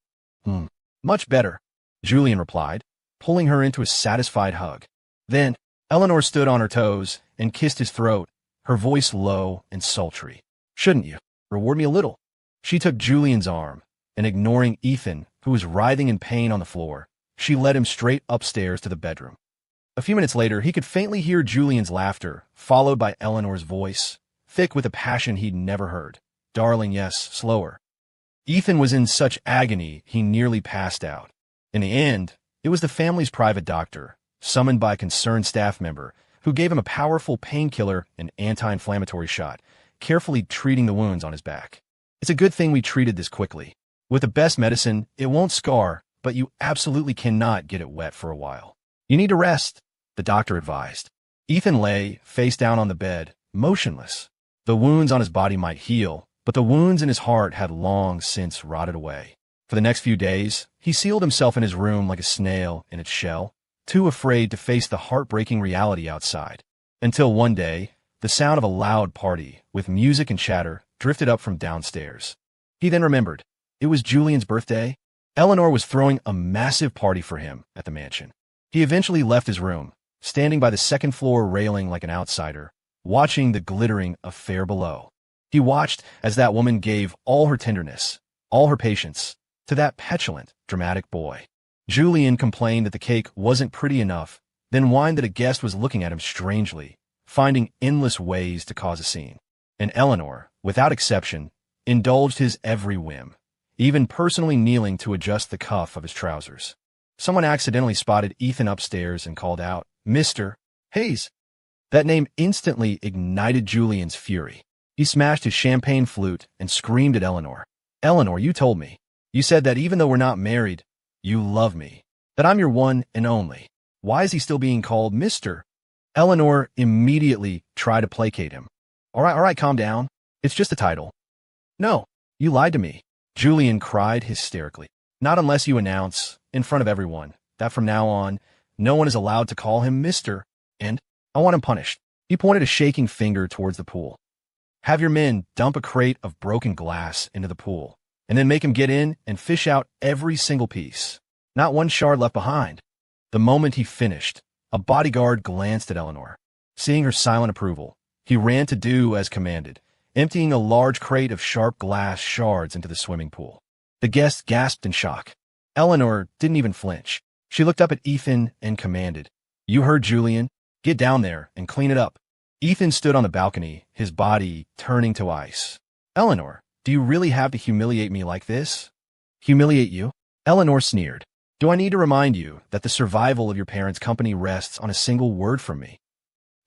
Much better," Julian replied, pulling her into a satisfied hug. Then, Eleanor stood on her toes and kissed his throat, her voice low and sultry. "Shouldn't you? Reward me a little." She took Julian's arm, and ignoring Ethan, who was writhing in pain on the floor, she led him straight upstairs to the bedroom. A few minutes later, he could faintly hear Julian's laughter, followed by Eleanor's voice, thick with a passion he'd never heard. "Darling, yes, slower." Ethan was in such agony he nearly passed out. In the end, it was the family's private doctor, summoned by a concerned staff member, who gave him a powerful painkiller and anti-inflammatory shot, carefully treating the wounds on his back. "It's a good thing we treated this quickly. With the best medicine, it won't scar, but you absolutely cannot get it wet for a while. You need to rest," the doctor advised. Ethan lay, face down on the bed, motionless. The wounds on his body might heal, but the wounds in his heart had long since rotted away. For the next few days, he sealed himself in his room like a snail in its shell, too afraid to face the heartbreaking reality outside. Until one day, the sound of a loud party, with music and chatter, drifted up from downstairs. He then remembered. It was Julian's birthday. Eleanor was throwing a massive party for him at the mansion. He eventually left his room, standing by the second-floor railing like an outsider, watching the glittering affair below. He watched as that woman gave all her tenderness, all her patience, to that petulant, dramatic boy. Julian complained that the cake wasn't pretty enough, then whined that a guest was looking at him strangely, finding endless ways to cause a scene. And Eleanor, without exception, indulged his every whim, even personally kneeling to adjust the cuff of his trousers. Someone accidentally spotted Ethan upstairs and called out, "Mr. Hayes." That name instantly ignited Julian's fury. He smashed his champagne flute and screamed at Eleanor. "Eleanor, you told me. You said that even though we're not married, you love me. That I'm your one and only. Why is he still being called Mr.?" Eleanor immediately tried to placate him. All right, calm down. It's just a title. No, you lied to me, Julian cried hysterically. Not unless you announce, in front of everyone, that from now on, no one is allowed to call him Mr. And I want him punished. He pointed a shaking finger towards the pool. Have your men dump a crate of broken glass into the pool, and then make him get in and fish out every single piece. Not one shard left behind. The moment he finished, a bodyguard glanced at Eleanor. Seeing her silent approval, he ran to do as commanded, emptying a large crate of sharp glass shards into the swimming pool. The guest gasped in shock. Eleanor didn't even flinch. She looked up at Ethan and commanded, "You heard Julian. Get down there and clean it up." Ethan stood on the balcony, his body turning to ice. "Eleanor, do you really have to humiliate me like this?" "Humiliate you?" Eleanor sneered. "Do I need to remind you that the survival of your parents' company rests on a single word from me?"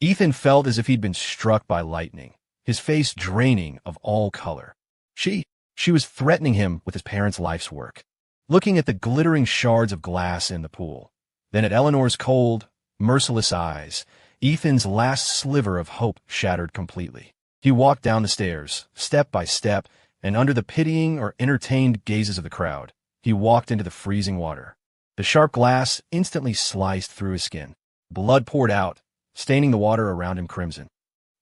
Ethan felt as if he'd been struck by lightning, his face draining of all color. She was threatening him with his parents' life's work. Looking at the glittering shards of glass in the pool, then at Eleanor's cold, merciless eyes, Ethan's last sliver of hope shattered completely. He walked down the stairs, step by step, and under the pitying or entertained gazes of the crowd, he walked into the freezing water. The sharp glass instantly sliced through his skin. Blood poured out, staining the water around him crimson.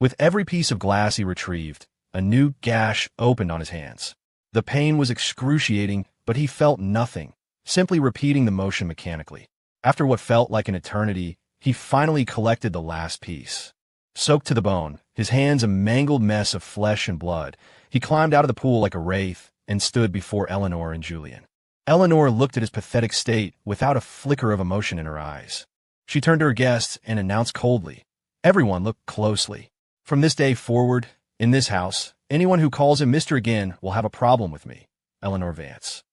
With every piece of glass he retrieved, a new gash opened on his hands. The pain was excruciating, but he felt nothing, simply repeating the motion mechanically. After what felt like an eternity, he finally collected the last piece. Soaked to the bone, his hands a mangled mess of flesh and blood, he climbed out of the pool like a wraith and stood before Eleanor and Julian. Eleanor looked at his pathetic state without a flicker of emotion in her eyes. She turned to her guests and announced coldly, "Everyone look closely. From this day forward, in this house, anyone who calls him Mr. again will have a problem with me, Eleanor Vance."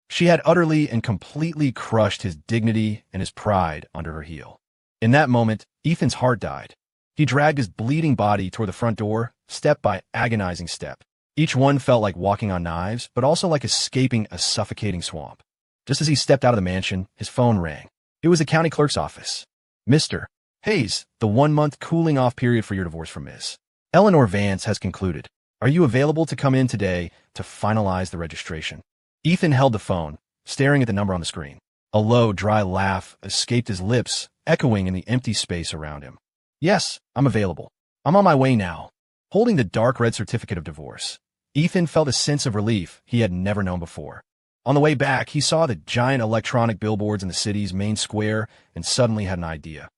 She had utterly and completely crushed his dignity and his pride under her heel. In that moment, Ethan's heart died. He dragged his bleeding body toward the front door, step by agonizing step. Each one felt like walking on knives, but also like escaping a suffocating swamp. Just as he stepped out of the mansion, his phone rang. It was the county clerk's office. "Mr. Hayes, the 1-month cooling-off period for your divorce from Ms. Eleanor Vance has concluded. Are you available to come in today to finalize the registration?" Ethan held the phone, staring at the number on the screen. A low, dry laugh escaped his lips, echoing in the empty space around him. "Yes, I'm available. I'm on my way now." Holding the dark red certificate of divorce, Ethan felt a sense of relief he had never known before. On the way back, he saw the giant electronic billboards in the city's main square and suddenly had an idea.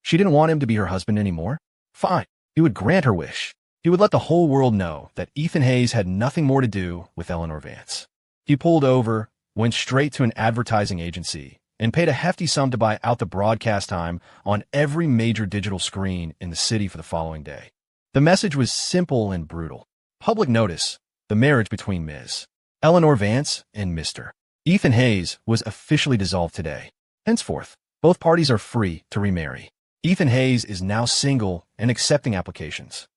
She didn't want him to be her husband anymore? Fine. He would grant her wish. He would let the whole world know that Ethan Hayes had nothing more to do with Eleanor Vance. He pulled over, went straight to an advertising agency, and paid a hefty sum to buy out the broadcast time on every major digital screen in the city for the following day. The message was simple and brutal. Public notice: the marriage between Ms. Eleanor Vance and Mr. Ethan Hayes was officially dissolved today. Henceforth, both parties are free to remarry. Ethan Hayes is now single and accepting applications.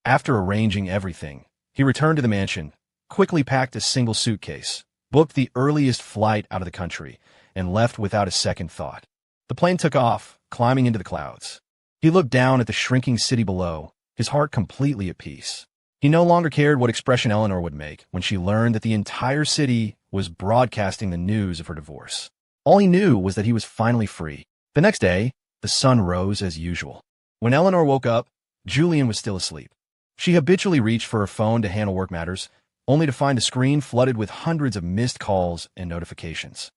After arranging everything, he returned to the mansion, quickly packed a single suitcase, booked the earliest flight out of the country, and left without a second thought. The plane took off, climbing into the clouds. He looked down at the shrinking city below, his heart completely at peace. He no longer cared what expression Eleanor would make when she learned that the entire city was broadcasting the news of her divorce. All he knew was that he was finally free. The next day, the sun rose as usual. When Eleanor woke up, Julian was still asleep. She habitually reached for her phone to handle work matters, only to find the screen flooded with hundreds of missed calls and notifications.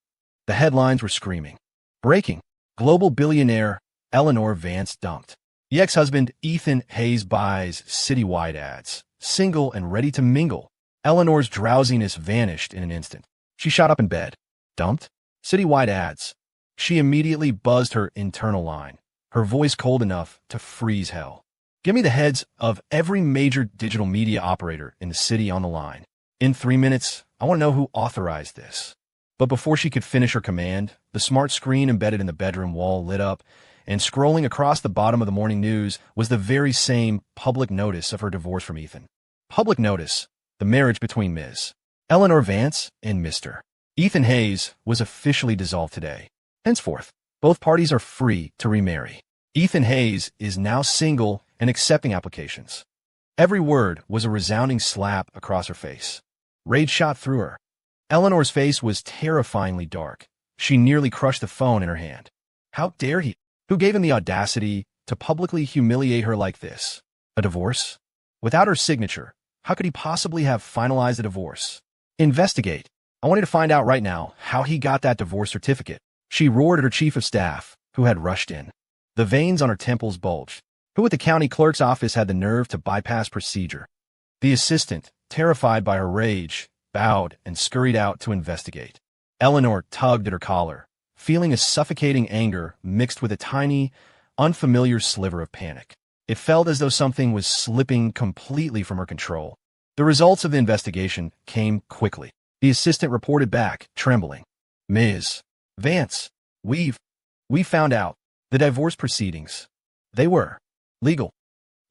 The headlines were screaming. Breaking. Global billionaire Eleanor Vance dumped. The ex-husband Ethan Hayes buys citywide ads. Single and ready to mingle. Eleanor's drowsiness vanished in an instant. She shot up in bed. Dumped? Citywide ads. She immediately buzzed her internal line, her voice cold enough to freeze hell. Give me the heads of every major digital media operator in the city on the line. In 3 minutes, I want to know who authorized this. But before she could finish her command, the smart screen embedded in the bedroom wall lit up, and scrolling across the bottom of the morning news was the very same public notice of her divorce from Ethan. Public notice: the marriage between Ms. Eleanor Vance and Mr. Ethan Hayes was officially dissolved today. Henceforth, both parties are free to remarry. Ethan Hayes is now single and accepting applications. Every word was a resounding slap across her face. Rage shot through her. Eleanor's face was terrifyingly dark. She nearly crushed the phone in her hand. How dare he? Who gave him the audacity to publicly humiliate her like this? A divorce? Without her signature, how could he possibly have finalized a divorce? Investigate. I wanted to find out right now how he got that divorce certificate. She roared at her chief of staff, who had rushed in. The veins on her temples bulged. Who at the county clerk's office had the nerve to bypass procedure? The assistant, terrified by her rage, bowed and scurried out to investigate. Eleanor tugged at her collar, feeling a suffocating anger mixed with a tiny, unfamiliar sliver of panic. It felt as though something was slipping completely from her control. The results of the investigation came quickly. The assistant reported back, trembling. Ms. Vance, we found out. The divorce proceedings. They were legal.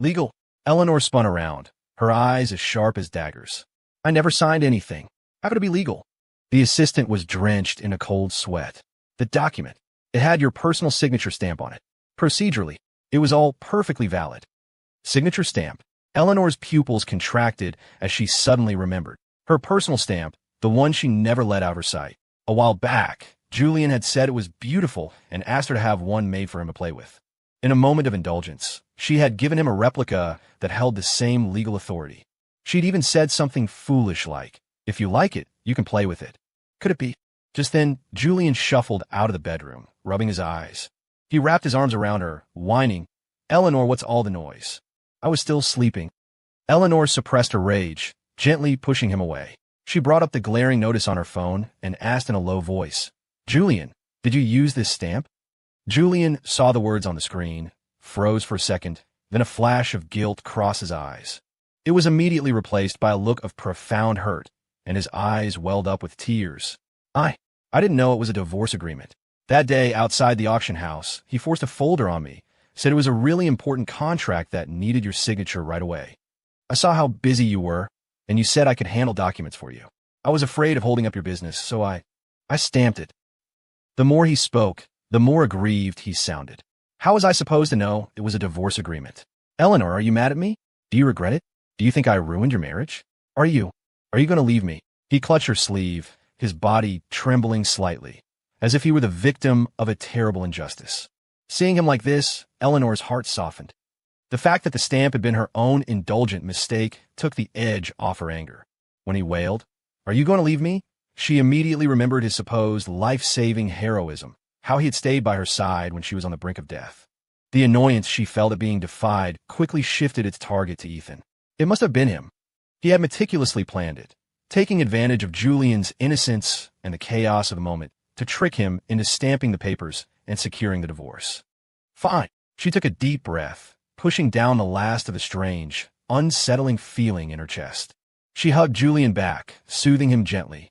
Legal. Eleanor spun around, her eyes as sharp as daggers. I never signed anything. How could it be legal? The assistant was drenched in a cold sweat. The document. It had your personal signature stamp on it. Procedurally, it was all perfectly valid. Signature stamp. Eleanor's pupils contracted as she suddenly remembered. Her personal stamp, the one she never let out of her sight. A while back, Julian had said it was beautiful and asked her to have one made for him to play with. In a moment of indulgence, she had given him a replica that held the same legal authority. She'd even said something foolish like, if you like it, you can play with it. Could it be? Just then, Julian shuffled out of the bedroom, rubbing his eyes. He wrapped his arms around her, whining, Eleanor, what's all the noise? I was still sleeping. Eleanor suppressed her rage, gently pushing him away. She brought up the glaring notice on her phone and asked in a low voice, Julian, did you use this stamp? Julian saw the words on the screen, froze for a second, then a flash of guilt crossed his eyes. It was immediately replaced by a look of profound hurt, and his eyes welled up with tears. I didn't know it was a divorce agreement. That day outside the auction house, he forced a folder on me, said it was a really important contract that needed your signature right away. I saw how busy you were, and you said I could handle documents for you. I was afraid of holding up your business, so I stamped it. The more he spoke, the more aggrieved he sounded. How was I supposed to know it was a divorce agreement? Eleanor, are you mad at me? Do you regret it? Do you think I ruined your marriage? Are you going to leave me? He clutched her sleeve, his body trembling slightly, as if he were the victim of a terrible injustice. Seeing him like this, Eleanor's heart softened. The fact that the stamp had been her own indulgent mistake took the edge off her anger. When he wailed, Are you going to leave me? She immediately remembered his supposed life-saving heroism, how he had stayed by her side when she was on the brink of death. The annoyance she felt at being defied quickly shifted its target to Ethan. It must have been him. He had meticulously planned it, taking advantage of Julian's innocence and the chaos of the moment to trick him into stamping the papers and securing the divorce. Fine. She took a deep breath, pushing down the last of the strange, unsettling feeling in her chest. She hugged Julian back, soothing him gently.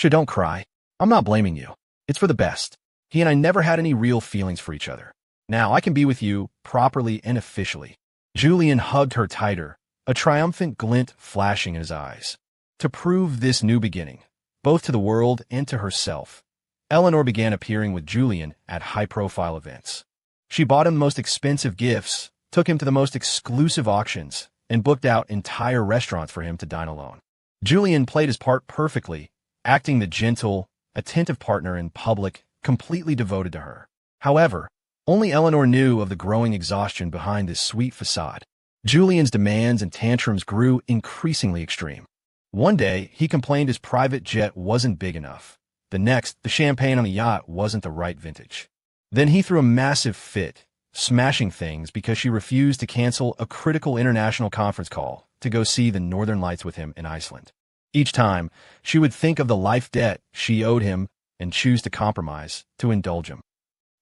Don't cry. I'm not blaming you. It's for the best. He and I never had any real feelings for each other. Now I can be with you properly and officially. Julian hugged her tighter, a triumphant glint flashing in his eyes. To prove this new beginning, both to the world and to herself, Eleanor began appearing with Julian at high-profile events. She bought him the most expensive gifts, took him to the most exclusive auctions, and booked out entire restaurants for him to dine alone. Julian played his part perfectly, acting the gentle, attentive partner in public, completely devoted to her. However, only Eleanor knew of the growing exhaustion behind this sweet facade. Julian's demands and tantrums grew increasingly extreme. One day, he complained his private jet wasn't big enough. The next, the champagne on the yacht wasn't the right vintage. Then he threw a massive fit, smashing things because she refused to cancel a critical international conference call to go see the Northern Lights with him in Iceland. Each time, she would think of the life debt she owed him and choose to compromise, to indulge him.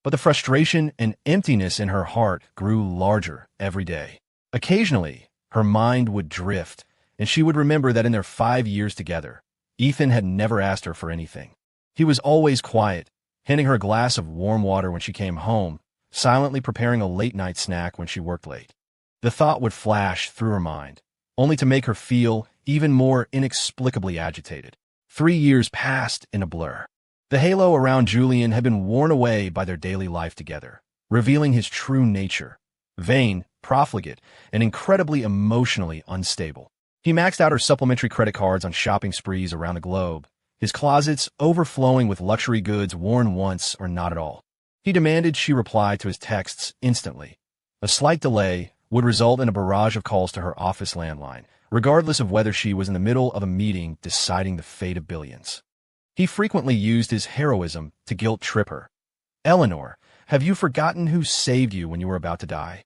But the frustration and emptiness in her heart grew larger every day. Occasionally, her mind would drift, and she would remember that in their 5 years together, Ethan had never asked her for anything. He was always quiet, handing her a glass of warm water when she came home, silently preparing a late-night snack when she worked late. The thought would flash through her mind, only to make her feel even more inexplicably agitated. 3 years passed in a blur. The halo around Julian had been worn away by their daily life together, revealing his true nature. Vain, profligate, and incredibly emotionally unstable. He maxed out her supplementary credit cards on shopping sprees around the globe, his closets overflowing with luxury goods worn once or not at all. He demanded she reply to his texts instantly. A slight delay would result in a barrage of calls to her office landline, regardless of whether she was in the middle of a meeting deciding the fate of billions. He frequently used his heroism to guilt-trip her. "Eleanor, have you forgotten who saved you when you were about to die?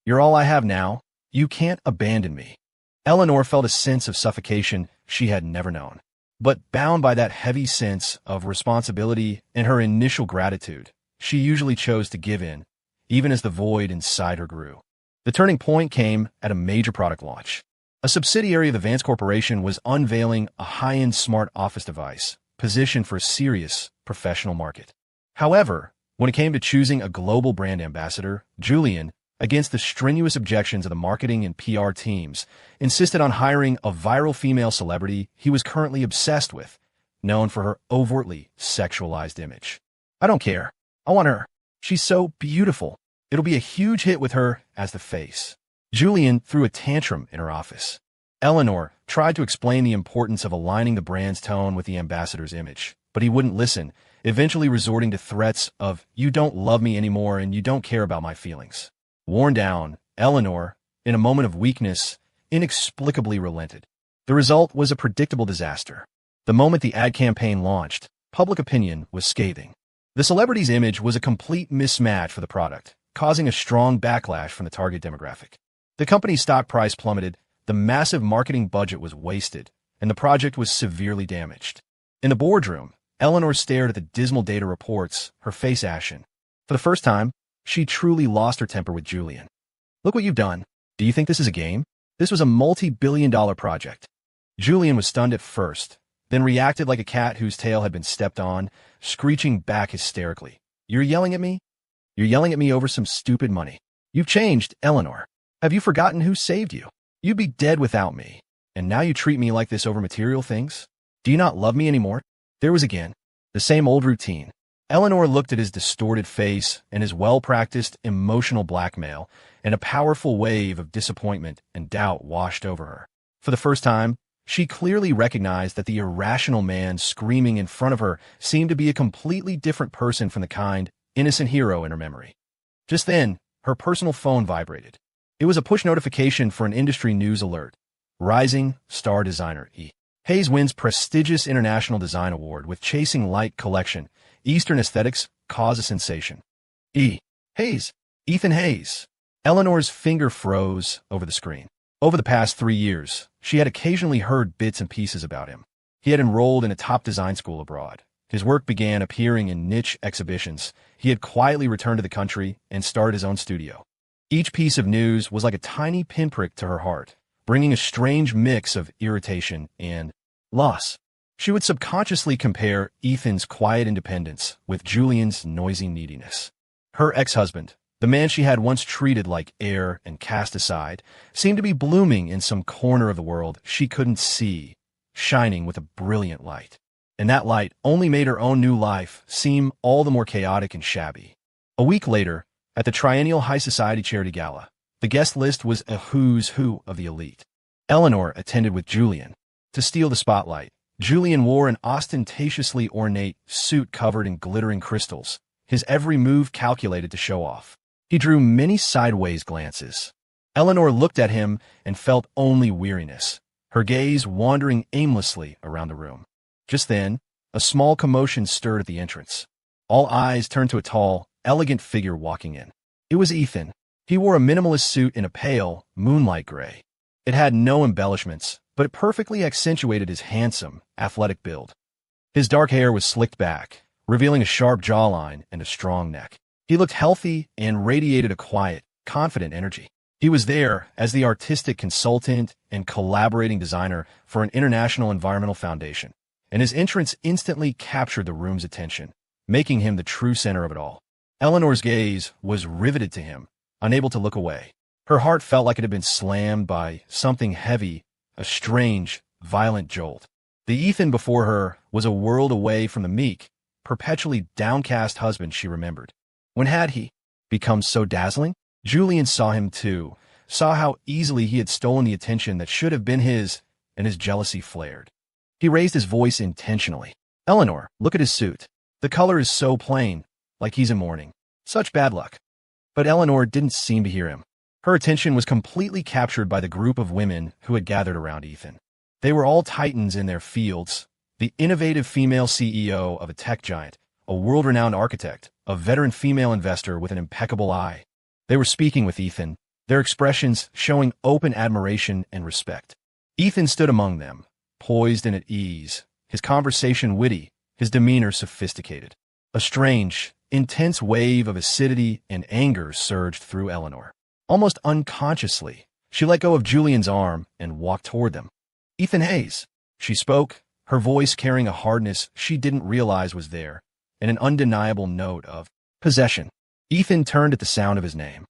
You're all I have now. You can't abandon me." Eleanor felt a sense of suffocation she had never known. But bound by that heavy sense of responsibility and her initial gratitude, she usually chose to give in, even as the void inside her grew. The turning point came at a major product launch. A subsidiary of the Vance Corporation was unveiling a high-end smart office device positioned for a serious professional market. However, when it came to choosing a global brand ambassador, Julian, against the strenuous objections of the marketing and PR teams, insisted on hiring a viral female celebrity he was currently obsessed with, known for her overtly sexualized image. "I don't care. I want her. She's so beautiful. It'll be a huge hit with her as the face." Julian threw a tantrum in her office. Eleanor tried to explain the importance of aligning the brand's tone with the ambassador's image, but he wouldn't listen, eventually resorting to threats of, "You don't love me anymore and you don't care about my feelings." Worn down, Eleanor, in a moment of weakness, inexplicably relented. The result was a predictable disaster. The moment the ad campaign launched, public opinion was scathing. The celebrity's image was a complete mismatch for the product, causing a strong backlash from the target demographic. The company's stock price plummeted, the massive marketing budget was wasted, and the project was severely damaged. In the boardroom, Eleanor stared at the dismal data reports, her face ashen. For the first time, she truly lost her temper with Julian. "Look what you've done. Do you think this is a game? This was a multi-billion-dollar project." Julian was stunned at first, then reacted like a cat whose tail had been stepped on, screeching back hysterically. "You're yelling at me? You're yelling at me over some stupid money. You've changed, Eleanor. Have you forgotten who saved you? You'd be dead without me. And now you treat me like this over material things? Do you not love me anymore?" There was again the same old routine. Eleanor looked at his distorted face and his well-practiced emotional blackmail, and a powerful wave of disappointment and doubt washed over her. For the first time, she clearly recognized that the irrational man screaming in front of her seemed to be a completely different person from the kind, innocent hero in her memory. Just then, her personal phone vibrated. It was a push notification for an industry news alert. Rising star designer E. Hayes wins prestigious international design award with Chasing Light collection. Eastern aesthetics cause a sensation. E. Hayes. Ethan Hayes. Eleanor's finger froze over the screen. Over the past 3 years, she had occasionally heard bits and pieces about him. He had enrolled in a top design school abroad. His work began appearing in niche exhibitions. He had quietly returned to the country and started his own studio. Each piece of news was like a tiny pinprick to her heart, bringing a strange mix of irritation and loss. She would subconsciously compare Ethan's quiet independence with Julian's noisy neediness. Her ex-husband, the man she had once treated like air and cast aside, seemed to be blooming in some corner of the world she couldn't see, shining with a brilliant light. And that light only made her own new life seem all the more chaotic and shabby. A week later, at the Triennial High Society Charity Gala, the guest list was a who's who of the elite. Eleanor attended with Julian. To steal the spotlight, Julian wore an ostentatiously ornate suit covered in glittering crystals, his every move calculated to show off. He drew many sideways glances. Eleanor looked at him and felt only weariness, her gaze wandering aimlessly around the room. Just then, a small commotion stirred at the entrance. All eyes turned to a tall, elegant figure walking in. It was Ethan. He wore a minimalist suit in a pale, moonlight gray. It had no embellishments, but it perfectly accentuated his handsome, athletic build. His dark hair was slicked back, revealing a sharp jawline and a strong neck. He looked healthy and radiated a quiet, confident energy. He was there as the artistic consultant and collaborating designer for an international environmental foundation, and his entrance instantly captured the room's attention, making him the true center of it all. Eleanor's gaze was riveted to him, unable to look away. Her heart felt like it had been slammed by something heavy, a strange, violent jolt. The Ethan before her was a world away from the meek, perpetually downcast husband she remembered. When had he become so dazzling? Julian saw him too, saw how easily he had stolen the attention that should have been his, and his jealousy flared. He raised his voice intentionally. "Eleanor, look at his suit. The color is so plain, like he's in mourning. Such bad luck." But Eleanor didn't seem to hear him. Her attention was completely captured by the group of women who had gathered around Ethan. They were all titans in their fields, the innovative female CEO of a tech giant, a world-renowned architect, a veteran female investor with an impeccable eye. They were speaking with Ethan, their expressions showing open admiration and respect. Ethan stood among them, poised and at ease, his conversation witty, his demeanor sophisticated. A strange, intense wave of acidity and anger surged through Eleanor. Almost unconsciously, she let go of Julian's arm and walked toward them. "Ethan Hayes," she spoke, her voice carrying a hardness she didn't realize was there, and an undeniable note of possession. Ethan turned at the sound of his name.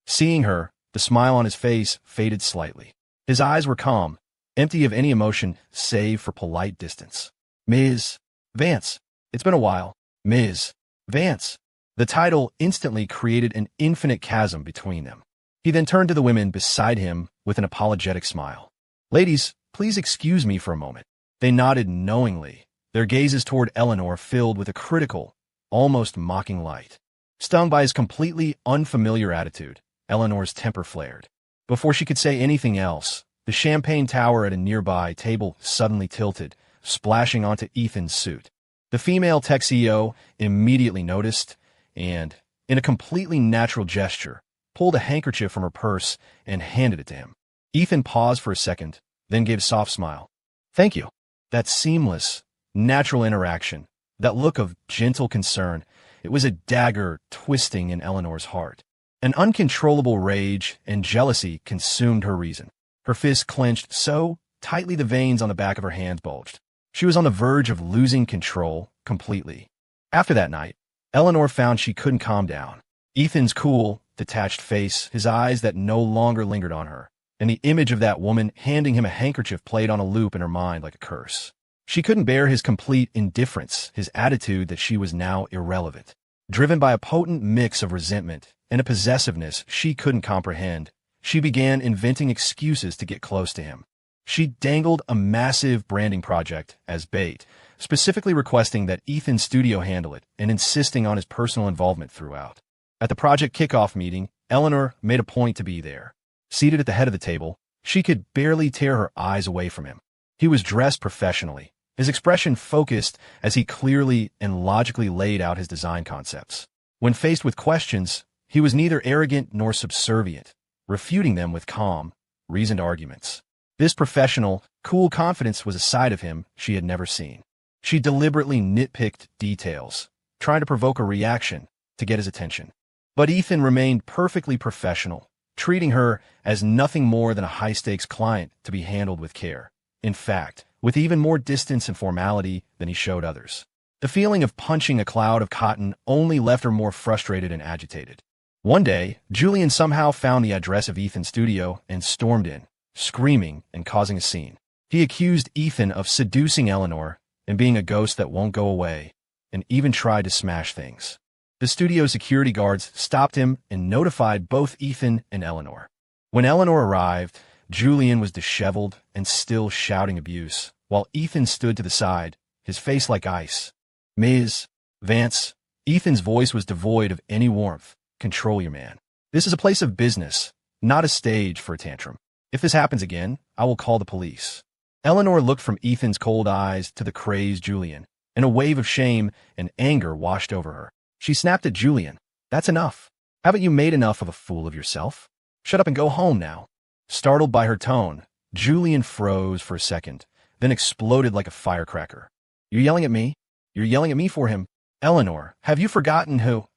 Seeing her, the smile on his face faded slightly. His eyes were calm, empty of any emotion save for polite distance. "Ms. Vance, it's been a while." "Ms. Vance." The title instantly created an infinite chasm between them. He then turned to the women beside him with an apologetic smile. "Ladies, please excuse me for a moment." They nodded knowingly, their gazes toward Eleanor filled with a critical, almost mocking light. Stung by his completely unfamiliar attitude, Eleanor's temper flared. Before she could say anything else, the champagne tower at a nearby table suddenly tilted, splashing onto Ethan's suit. The female tech CEO immediately noticed and, in a completely natural gesture, pulled a handkerchief from her purse and handed it to him. Ethan paused for a second, then gave a soft smile. "Thank you." That seamless, natural interaction, that look of gentle concern, it was a dagger twisting in Eleanor's heart. An uncontrollable rage and jealousy consumed her reason. Her fists clenched so tightly the veins on the back of her hands bulged. She was on the verge of losing control completely. After that night, Eleanor found she couldn't calm down. Ethan's cool, detached face, his eyes that no longer lingered on her, and the image of that woman handing him a handkerchief played on a loop in her mind like a curse. She couldn't bear his complete indifference, his attitude that she was now irrelevant. Driven by a potent mix of resentment and a possessiveness she couldn't comprehend, she began inventing excuses to get close to him. She dangled a massive branding project as bait, specifically requesting that Ethan's studio handle it and insisting on his personal involvement throughout. At the project kickoff meeting, Eleanor made a point to be there. Seated at the head of the table, she could barely tear her eyes away from him. He was dressed professionally, his expression focused as he clearly and logically laid out his design concepts. When faced with questions, he was neither arrogant nor subservient, refuting them with calm, reasoned arguments. This professional, cool confidence was a side of him she had never seen. She deliberately nitpicked details, trying to provoke a reaction to get his attention. But Ethan remained perfectly professional, treating her as nothing more than a high-stakes client to be handled with care. In fact, with even more distance and formality than he showed others. The feeling of punching a cloud of cotton only left her more frustrated and agitated. One day, Julian somehow found the address of Ethan's studio and stormed in, screaming and causing a scene. He accused Ethan of seducing Eleanor and being a ghost that won't go away, and even tried to smash things. The studio security guards stopped him and notified both Ethan and Eleanor. When Eleanor arrived, Julian was disheveled and still shouting abuse, while Ethan stood to the side, his face like ice. "Ms. Vance," Ethan's voice was devoid of any warmth. "Control your man. This is a place of business, not a stage for a tantrum. If this happens again, I will call the police." Eleanor looked from Ethan's cold eyes to the crazed Julian, and a wave of shame and anger washed over her. She snapped at Julian. "That's enough. Haven't you made enough of a fool of yourself? Shut up and go home now." Startled by her tone, Julian froze for a second, then exploded like a firecracker. "You're yelling at me? You're yelling at me for him? Eleanor, have you forgotten who?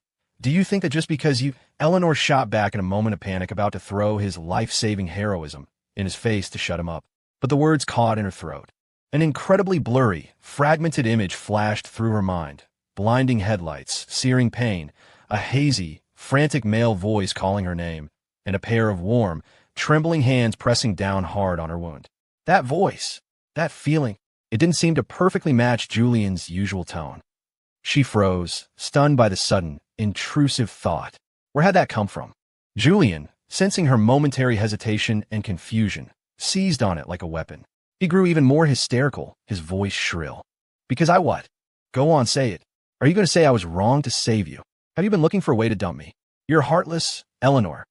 Do you think that just because you—" Eleanor shot back in a moment of panic, about to throw his life-saving heroism in his face to shut him up. But the words caught in her throat. An incredibly blurry, fragmented image flashed through her mind. Blinding headlights, searing pain, a hazy, frantic male voice calling her name, and a pair of warm, trembling hands pressing down hard on her wound. That voice, that feeling, it didn't seem to perfectly match Julian's usual tone. She froze, stunned by the sudden, intrusive thought. Where had that come from? Julian, sensing her momentary hesitation and confusion, seized on it like a weapon. He grew even more hysterical, his voice shrill. Because I what? Go on, say it. Are you going to say I was wrong to save you? Have you been looking for a way to dump me? You're heartless, Eleanor.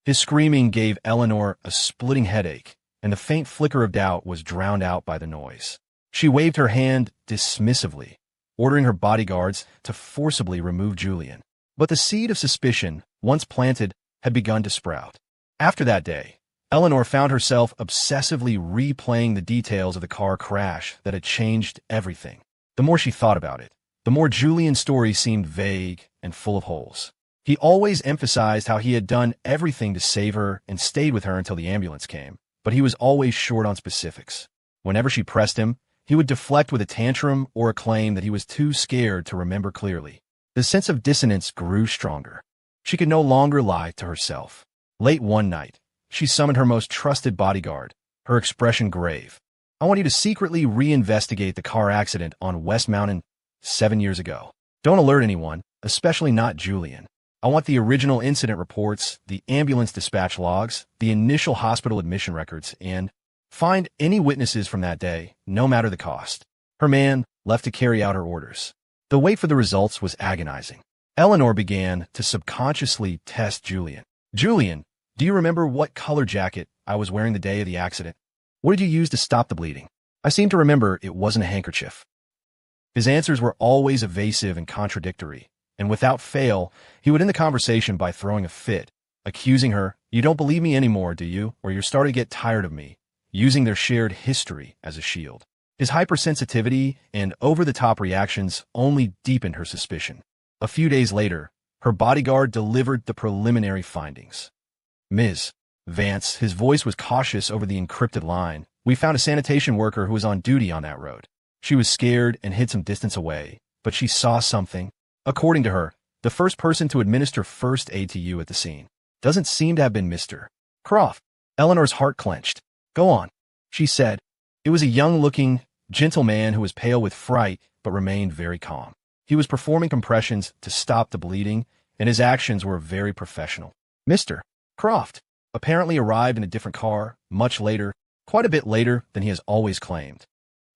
His screaming gave Eleanor a splitting headache, and the faint flicker of doubt was drowned out by the noise. She waved her hand dismissively, ordering her bodyguards to forcibly remove Julian. But the seed of suspicion, once planted, had begun to sprout. After that day, Eleanor found herself obsessively replaying the details of the car crash that had changed everything. The more she thought about it, the more Julian's story seemed vague and full of holes. He always emphasized how he had done everything to save her and stayed with her until the ambulance came, but he was always short on specifics. Whenever she pressed him, he would deflect with a tantrum or a claim that he was too scared to remember clearly. The sense of dissonance grew stronger. She could no longer lie to herself. Late one night, she summoned her most trusted bodyguard, her expression grave. I want you to secretly reinvestigate the car accident on West Mountain 7 years ago. Don't alert anyone, especially not Julian. I want the original incident reports, the ambulance dispatch logs, the initial hospital admission records, and find any witnesses from that day, no matter the cost. Her man left to carry out her orders. The wait for the results was agonizing. Eleanor began to subconsciously test Julian. Julian, do you remember what color jacket I was wearing the day of the accident? What did you use to stop the bleeding? I seem to remember it wasn't a handkerchief. His answers were always evasive and contradictory, and without fail, he would end the conversation by throwing a fit, accusing her, "You don't believe me anymore, do you? Or you're starting to get tired of me," using their shared history as a shield. His hypersensitivity and over-the-top reactions only deepened her suspicion. A few days later, her bodyguard delivered the preliminary findings. Ms. Vance, his voice was cautious over the encrypted line, "We found a sanitation worker who was on duty on that road. She was scared and hid some distance away, but she saw something. According to her, the first person to administer first aid to you at the scene doesn't seem to have been Mr. Croft." Eleanor's heart clenched. "Go on," she said. It was a young-looking, gentle man who was pale with fright but remained very calm. He was performing compressions to stop the bleeding, and his actions were very professional. Mr. Croft apparently arrived in a different car, much later, quite a bit later than he has always claimed.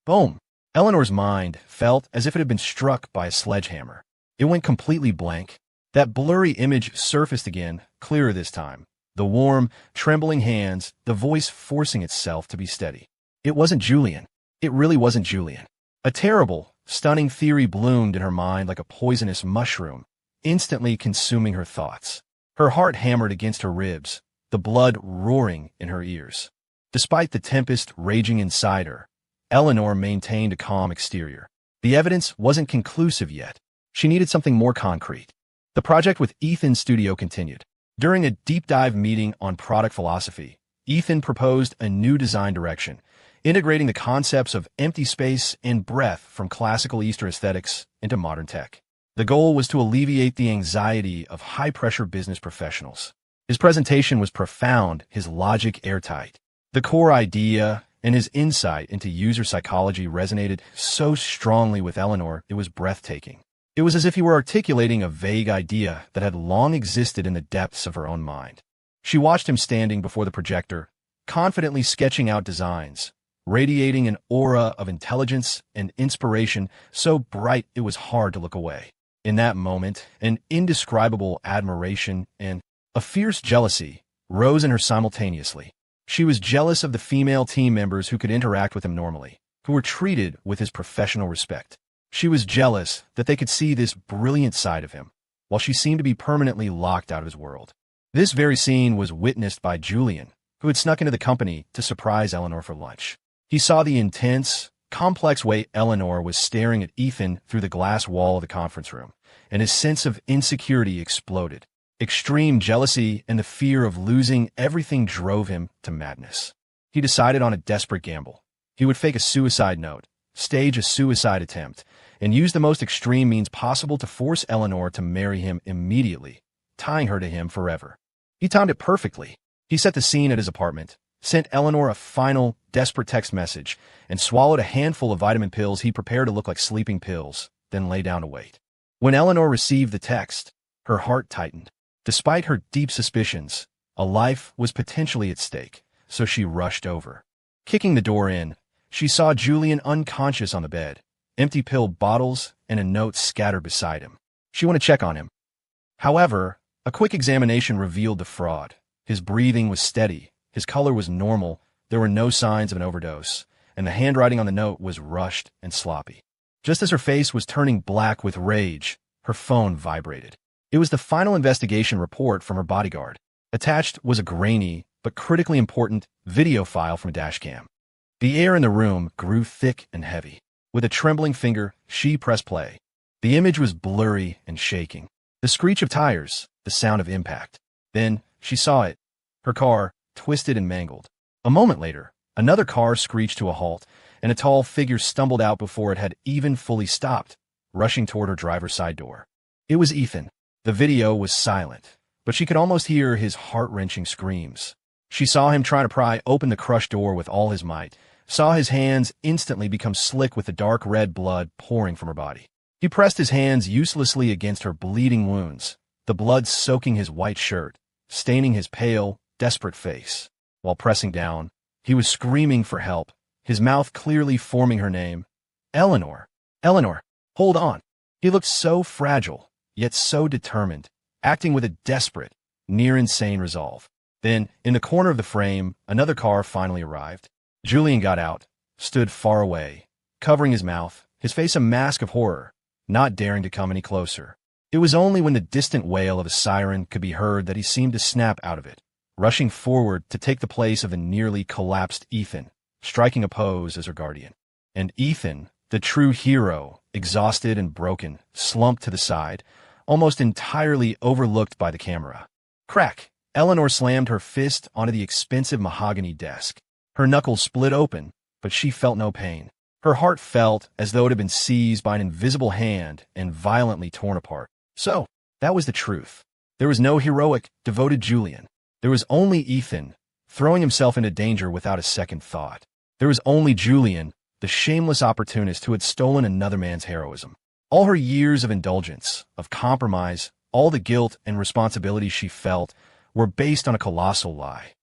Boom! Eleanor's mind felt as if it had been struck by a sledgehammer. It went completely blank. That blurry image surfaced again, clearer this time. The warm, trembling hands, the voice forcing itself to be steady. It wasn't Julian. It really wasn't Julian. A terrible, stunning theory bloomed in her mind like a poisonous mushroom, instantly consuming her thoughts. Her heart hammered against her ribs, the blood roaring in her ears. Despite the tempest raging inside her, Eleanor maintained a calm exterior. The evidence wasn't conclusive yet. She needed something more concrete. The project with Ethan's studio continued. During a deep-dive meeting on product philosophy, Ethan proposed a new design direction, integrating the concepts of empty space and breath from classical Eastern aesthetics into modern tech. The goal was to alleviate the anxiety of high-pressure business professionals. His presentation was profound, his logic airtight. The core idea and his insight into user psychology resonated so strongly with Eleanor it was breathtaking. It was as if he were articulating a vague idea that had long existed in the depths of her own mind. She watched him standing before the projector, confidently sketching out designs, radiating an aura of intelligence and inspiration so bright it was hard to look away. In that moment, an indescribable admiration and a fierce jealousy rose in her simultaneously. She was jealous of the female team members who could interact with him normally, who were treated with his professional respect. She was jealous that they could see this brilliant side of him, while she seemed to be permanently locked out of his world. This very scene was witnessed by Julian, who had snuck into the company to surprise Eleanor for lunch. He saw the intense, complex way Eleanor was staring at Ethan through the glass wall of the conference room, and his sense of insecurity exploded. Extreme jealousy and the fear of losing everything drove him to madness. He decided on a desperate gamble. He would fake a suicide note, stage a suicide attempt, and use the most extreme means possible to force Eleanor to marry him immediately, tying her to him forever. He timed it perfectly. He set the scene at his apartment, sent Eleanor a final, desperate text message, and swallowed a handful of vitamin pills he prepared to look like sleeping pills, then lay down to wait. When Eleanor received the text, her heart tightened. Despite her deep suspicions, A life was potentially at stake, so she rushed over. Kicking the door in, she saw Julian unconscious on the bed, empty pill bottles and a note scattered beside him. She wanted to check on him. However, a quick examination revealed the fraud. His breathing was steady, his color was normal, there were no signs of an overdose, and the handwriting on the note was rushed and sloppy. Just as her face was turning black with rage, her phone vibrated. It was the final investigation report from her bodyguard. Attached was a grainy, but critically important, video file from a dashcam. The air in the room grew thick and heavy. With a trembling finger, she pressed play. The image was blurry and shaking. The screech of tires, the sound of impact. Then, she saw it. Her car, twisted and mangled. A moment later, another car screeched to a halt, and a tall figure stumbled out before it had even fully stopped, rushing toward her driver's side door. It was Ethan. The video was silent, but she could almost hear his heart-wrenching screams. She saw him try to pry open the crushed door with all his might, saw his hands instantly become slick with the dark red blood pouring from her body. He pressed his hands uselessly against her bleeding wounds, the blood soaking his white shirt, staining his pale, desperate face. While pressing down, he was screaming for help, his mouth clearly forming her name. Eleanor. Eleanor, hold on. He looked so fragile, yet so determined, acting with a desperate, near-insane resolve. Then, in the corner of the frame, another car finally arrived. Julian got out, stood far away, covering his mouth, his face a mask of horror, not daring to come any closer. It was only when the distant wail of a siren could be heard that he seemed to snap out of it, rushing forward to take the place of the nearly collapsed Ethan, striking a pose as her guardian. And Ethan, the true hero, exhausted and broken, slumped to the side, almost entirely overlooked by the camera. Crack! Eleanor slammed her fist onto the expensive mahogany desk. Her knuckles split open, but she felt no pain. Her heart felt as though it had been seized by an invisible hand and violently torn apart. So, that was the truth. There was no heroic, devoted Julian. There was only Ethan, throwing himself into danger without a second thought. There was only Julian, the shameless opportunist who had stolen another man's heroism. All her years of indulgence, of compromise, all the guilt and responsibility she felt were based on a colossal lie.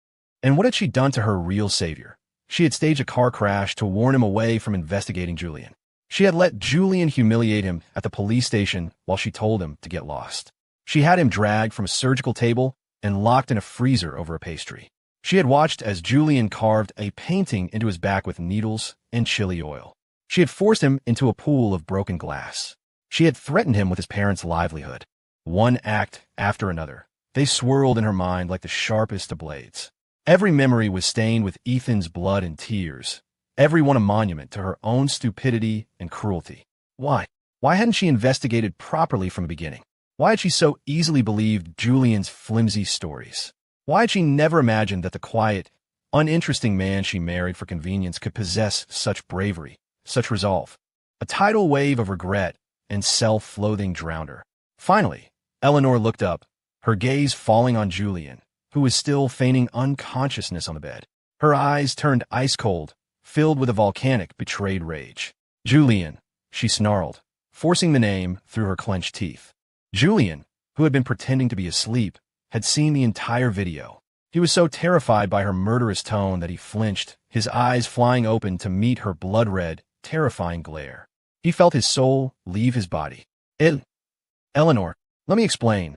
And what had she done to her real savior? She had staged a car crash to warn him away from investigating Julian. She had let Julian humiliate him at the police station while she told him to get lost. She had him dragged from a surgical table and locked in a freezer over a pastry. She had watched as Julian carved a painting into his back with needles and chili oil. She had forced him into a pool of broken glass. She had threatened him with his parents' livelihood. One act after another, they swirled in her mind like the sharpest of blades. Every memory was stained with Ethan's blood and tears, every one a monument to her own stupidity and cruelty. Why? Why hadn't she investigated properly from the beginning? Why had she so easily believed Julian's flimsy stories? Why had she never imagined that the quiet, uninteresting man she married for convenience could possess such bravery, such resolve? A tidal wave of regret and self-loathing drowned her. Finally, Eleanor looked up, her gaze falling on Julian, who was still feigning unconsciousness on the bed. Her eyes turned ice-cold, filled with a volcanic, betrayed rage. Julian, she snarled, forcing the name through her clenched teeth. Julian, who had been pretending to be asleep, had seen the entire video. He was so terrified by her murderous tone that he flinched, his eyes flying open to meet her blood-red, terrifying glare. He felt his soul leave his body. Eleanor, let me explain.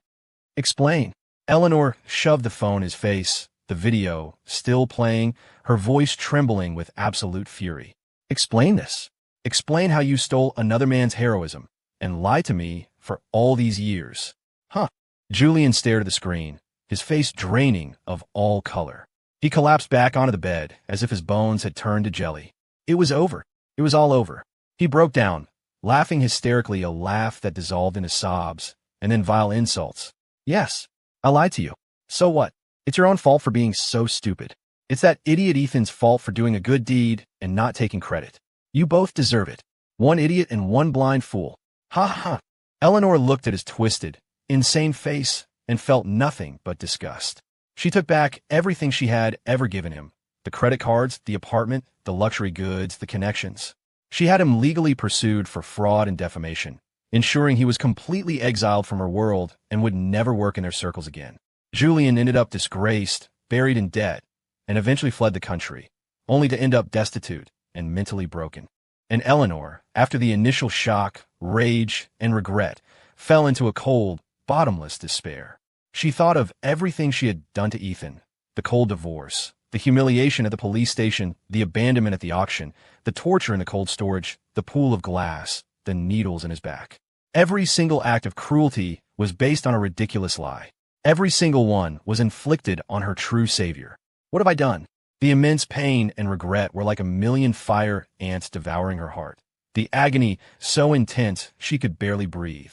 Explain. Eleanor shoved the phone in his face, the video still playing, her voice trembling with absolute fury. Explain this. Explain how you stole another man's heroism and lied to me for all these years. Huh. Julian stared at the screen, his face draining of all color. He collapsed back onto the bed as if his bones had turned to jelly. It was over. It was all over. He broke down, laughing hysterically, a laugh that dissolved into sobs, and then vile insults. Yes, I lied to you. So what? It's your own fault for being so stupid. It's that idiot Ethan's fault for doing a good deed and not taking credit. You both deserve it. One idiot and one blind fool. Ha ha. Eleanor looked at his twisted, insane face and felt nothing but disgust. She took back everything she had ever given him. The credit cards, the apartment, the luxury goods, the connections. She had him legally pursued for fraud and defamation, ensuring he was completely exiled from her world and would never work in their circles again. Julian ended up disgraced, buried in debt, and eventually fled the country, only to end up destitute and mentally broken. And Eleanor, after the initial shock, rage, and regret, fell into a cold, bottomless despair. She thought of everything she had done to Ethan: the cold divorce, the humiliation at the police station, the abandonment at the auction, the torture in the cold storage, the pool of glass, the needles in his back. Every single act of cruelty was based on a ridiculous lie. Every single one was inflicted on her true savior. What have I done? The immense pain and regret were like a million fire ants devouring her heart. The agony so intense she could barely breathe.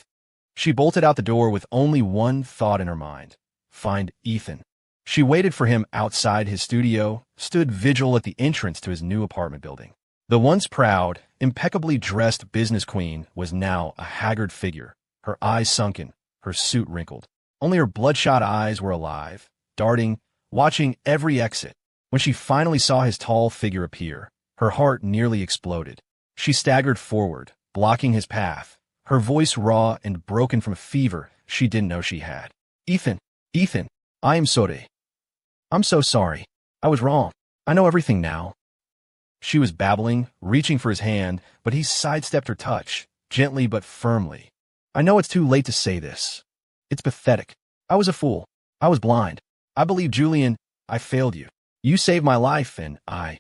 She bolted out the door with only one thought in her mind: find Ethan. She waited for him outside his studio, stood vigil at the entrance to his new apartment building. The once proud, impeccably dressed business queen was now a haggard figure, her eyes sunken, her suit wrinkled. Only her bloodshot eyes were alive, darting, watching every exit. When she finally saw his tall figure appear, her heart nearly exploded. She staggered forward, blocking his path, her voice raw and broken from a fever she didn't know she had. Ethan, Ethan, I am sorry. I'm so sorry. I was wrong. I know everything now. She was babbling, reaching for his hand, but he sidestepped her touch, gently but firmly. I know it's too late to say this. It's pathetic. I was a fool. I was blind. I believed Julian. I failed you. You saved my life, and I...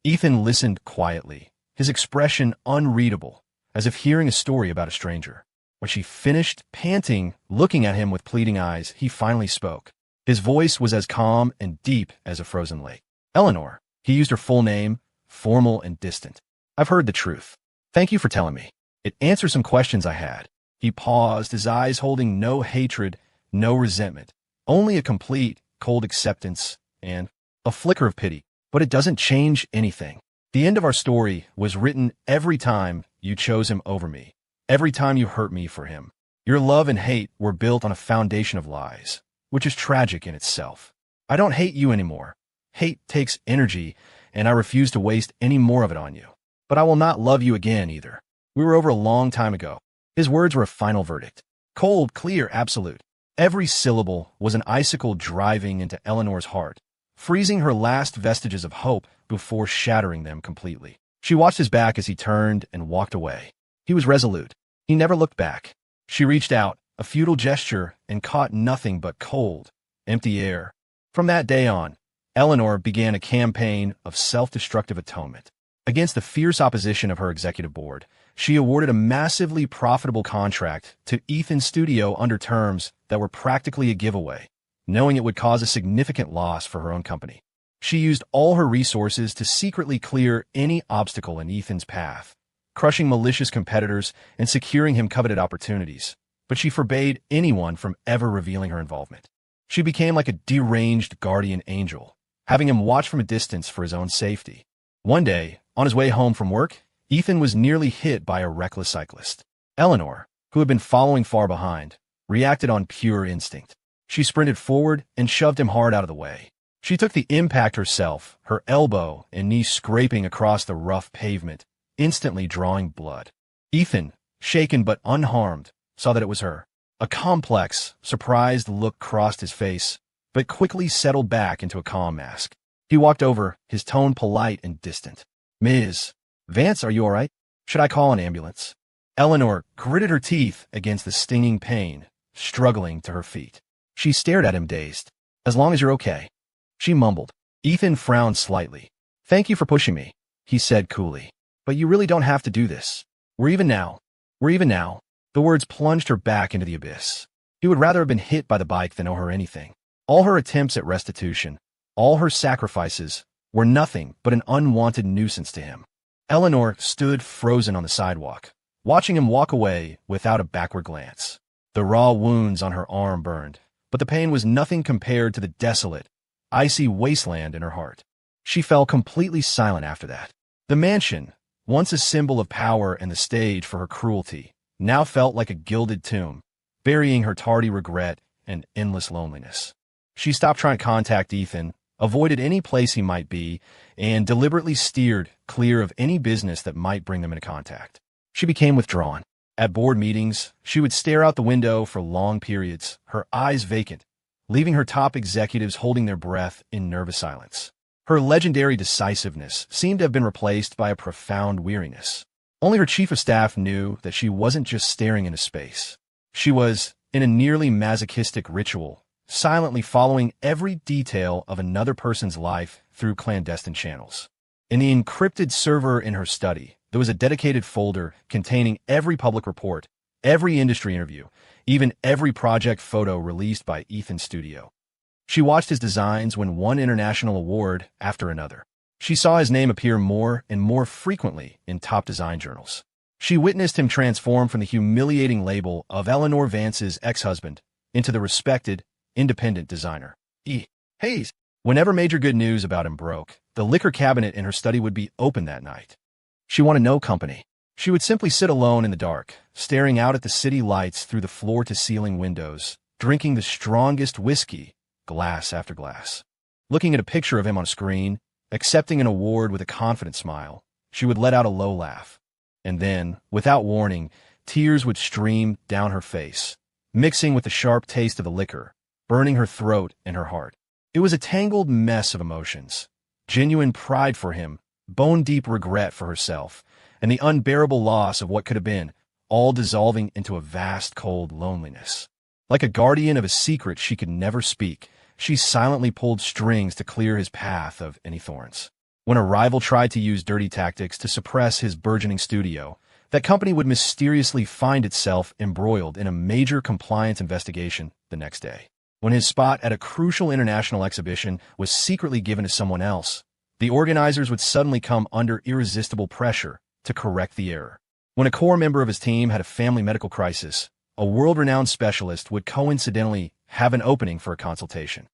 Ethan listened quietly, his expression unreadable, as if hearing a story about a stranger. When she finished, panting, looking at him with pleading eyes, he finally spoke. His voice was as calm and deep as a frozen lake. Eleanor. He used her full name, formal and distant. I've heard the truth. Thank you for telling me. It answers some questions I had. He paused, his eyes holding no hatred, no resentment, only a complete, cold acceptance and a flicker of pity. But it doesn't change anything. The end of our story was written every time you chose him over me, every time you hurt me for him. Your love and hate were built on a foundation of lies, which is tragic in itself. I don't hate you anymore. Hate takes energy, and I refuse to waste any more of it on you. But I will not love you again either. We were over a long time ago. His words were a final verdict. Cold, clear, absolute. Every syllable was an icicle driving into Eleanor's heart, freezing her last vestiges of hope before shattering them completely. She watched his back as he turned and walked away. He was resolute. He never looked back. She reached out, a futile gesture, and caught nothing but cold, empty air. From that day on, Eleanor began a campaign of self-destructive atonement. Against the fierce opposition of her executive board, she awarded a massively profitable contract to Ethan's studio under terms that were practically a giveaway, knowing it would cause a significant loss for her own company. She used all her resources to secretly clear any obstacle in Ethan's path, crushing malicious competitors and securing him coveted opportunities. But she forbade anyone from ever revealing her involvement. She became like a deranged guardian angel, having him watch from a distance for his own safety. One day, on his way home from work, Ethan was nearly hit by a reckless cyclist. Eleanor, who had been following far behind, reacted on pure instinct. She sprinted forward and shoved him hard out of the way. She took the impact herself, her elbow and knee scraping across the rough pavement, instantly drawing blood. Ethan, shaken but unharmed, saw that it was her. A complex, surprised look crossed his face, but quickly settled back into a calm mask. He walked over, his tone polite and distant. Ms. Vance, are you all right? Should I call an ambulance? Eleanor gritted her teeth against the stinging pain, struggling to her feet. She stared at him dazed. As long as you're okay. She mumbled. Ethan frowned slightly. Thank you for pushing me, he said coolly. But you really don't have to do this. We're even now. We're even now. The words plunged her back into the abyss. He would rather have been hit by the bike than owe her anything. All her attempts at restitution, all her sacrifices, were nothing but an unwanted nuisance to him. Eleanor stood frozen on the sidewalk, watching him walk away without a backward glance. The raw wounds on her arm burned, but the pain was nothing compared to the desolate, icy wasteland in her heart. She fell completely silent after that. The mansion, once a symbol of power and the stage for her cruelty, now felt like a gilded tomb, burying her tardy regret and endless loneliness. She stopped trying to contact Ethan, avoided any place he might be, and deliberately steered clear of any business that might bring them into contact. She became withdrawn. At board meetings, she would stare out the window for long periods, her eyes vacant, leaving her top executives holding their breath in nervous silence. Her legendary decisiveness seemed to have been replaced by a profound weariness. Only her chief of staff knew that she wasn't just staring into space. She was, in a nearly masochistic ritual, silently following every detail of another person's life through clandestine channels. In the encrypted server in her study, there was a dedicated folder containing every public report, every industry interview, even every project photo released by Ethan's studio. She watched his designs win one international award after another. She saw his name appear more and more frequently in top design journals. She witnessed him transform from the humiliating label of Eleanor Vance's ex-husband into the respected, independent designer. Hayes. Whenever major good news about him broke, the liquor cabinet in her study would be open that night. She wanted no company. She would simply sit alone in the dark, staring out at the city lights through the floor-to-ceiling windows, drinking the strongest whiskey, glass after glass. Looking at a picture of him on a screen, accepting an award with a confident smile, she would let out a low laugh. And then, without warning, tears would stream down her face, mixing with the sharp taste of the liquor, burning her throat and her heart. It was a tangled mess of emotions. Genuine pride for him, bone-deep regret for herself, and the unbearable loss of what could have been, all dissolving into a vast, cold loneliness. Like a guardian of a secret she could never speak, she silently pulled strings to clear his path of any thorns. When a rival tried to use dirty tactics to suppress his burgeoning studio, that company would mysteriously find itself embroiled in a major compliance investigation the next day. When his spot at a crucial international exhibition was secretly given to someone else, the organizers would suddenly come under irresistible pressure to correct the error. When a core member of his team had a family medical crisis, a world-renowned specialist would coincidentally have an opening for a consultation.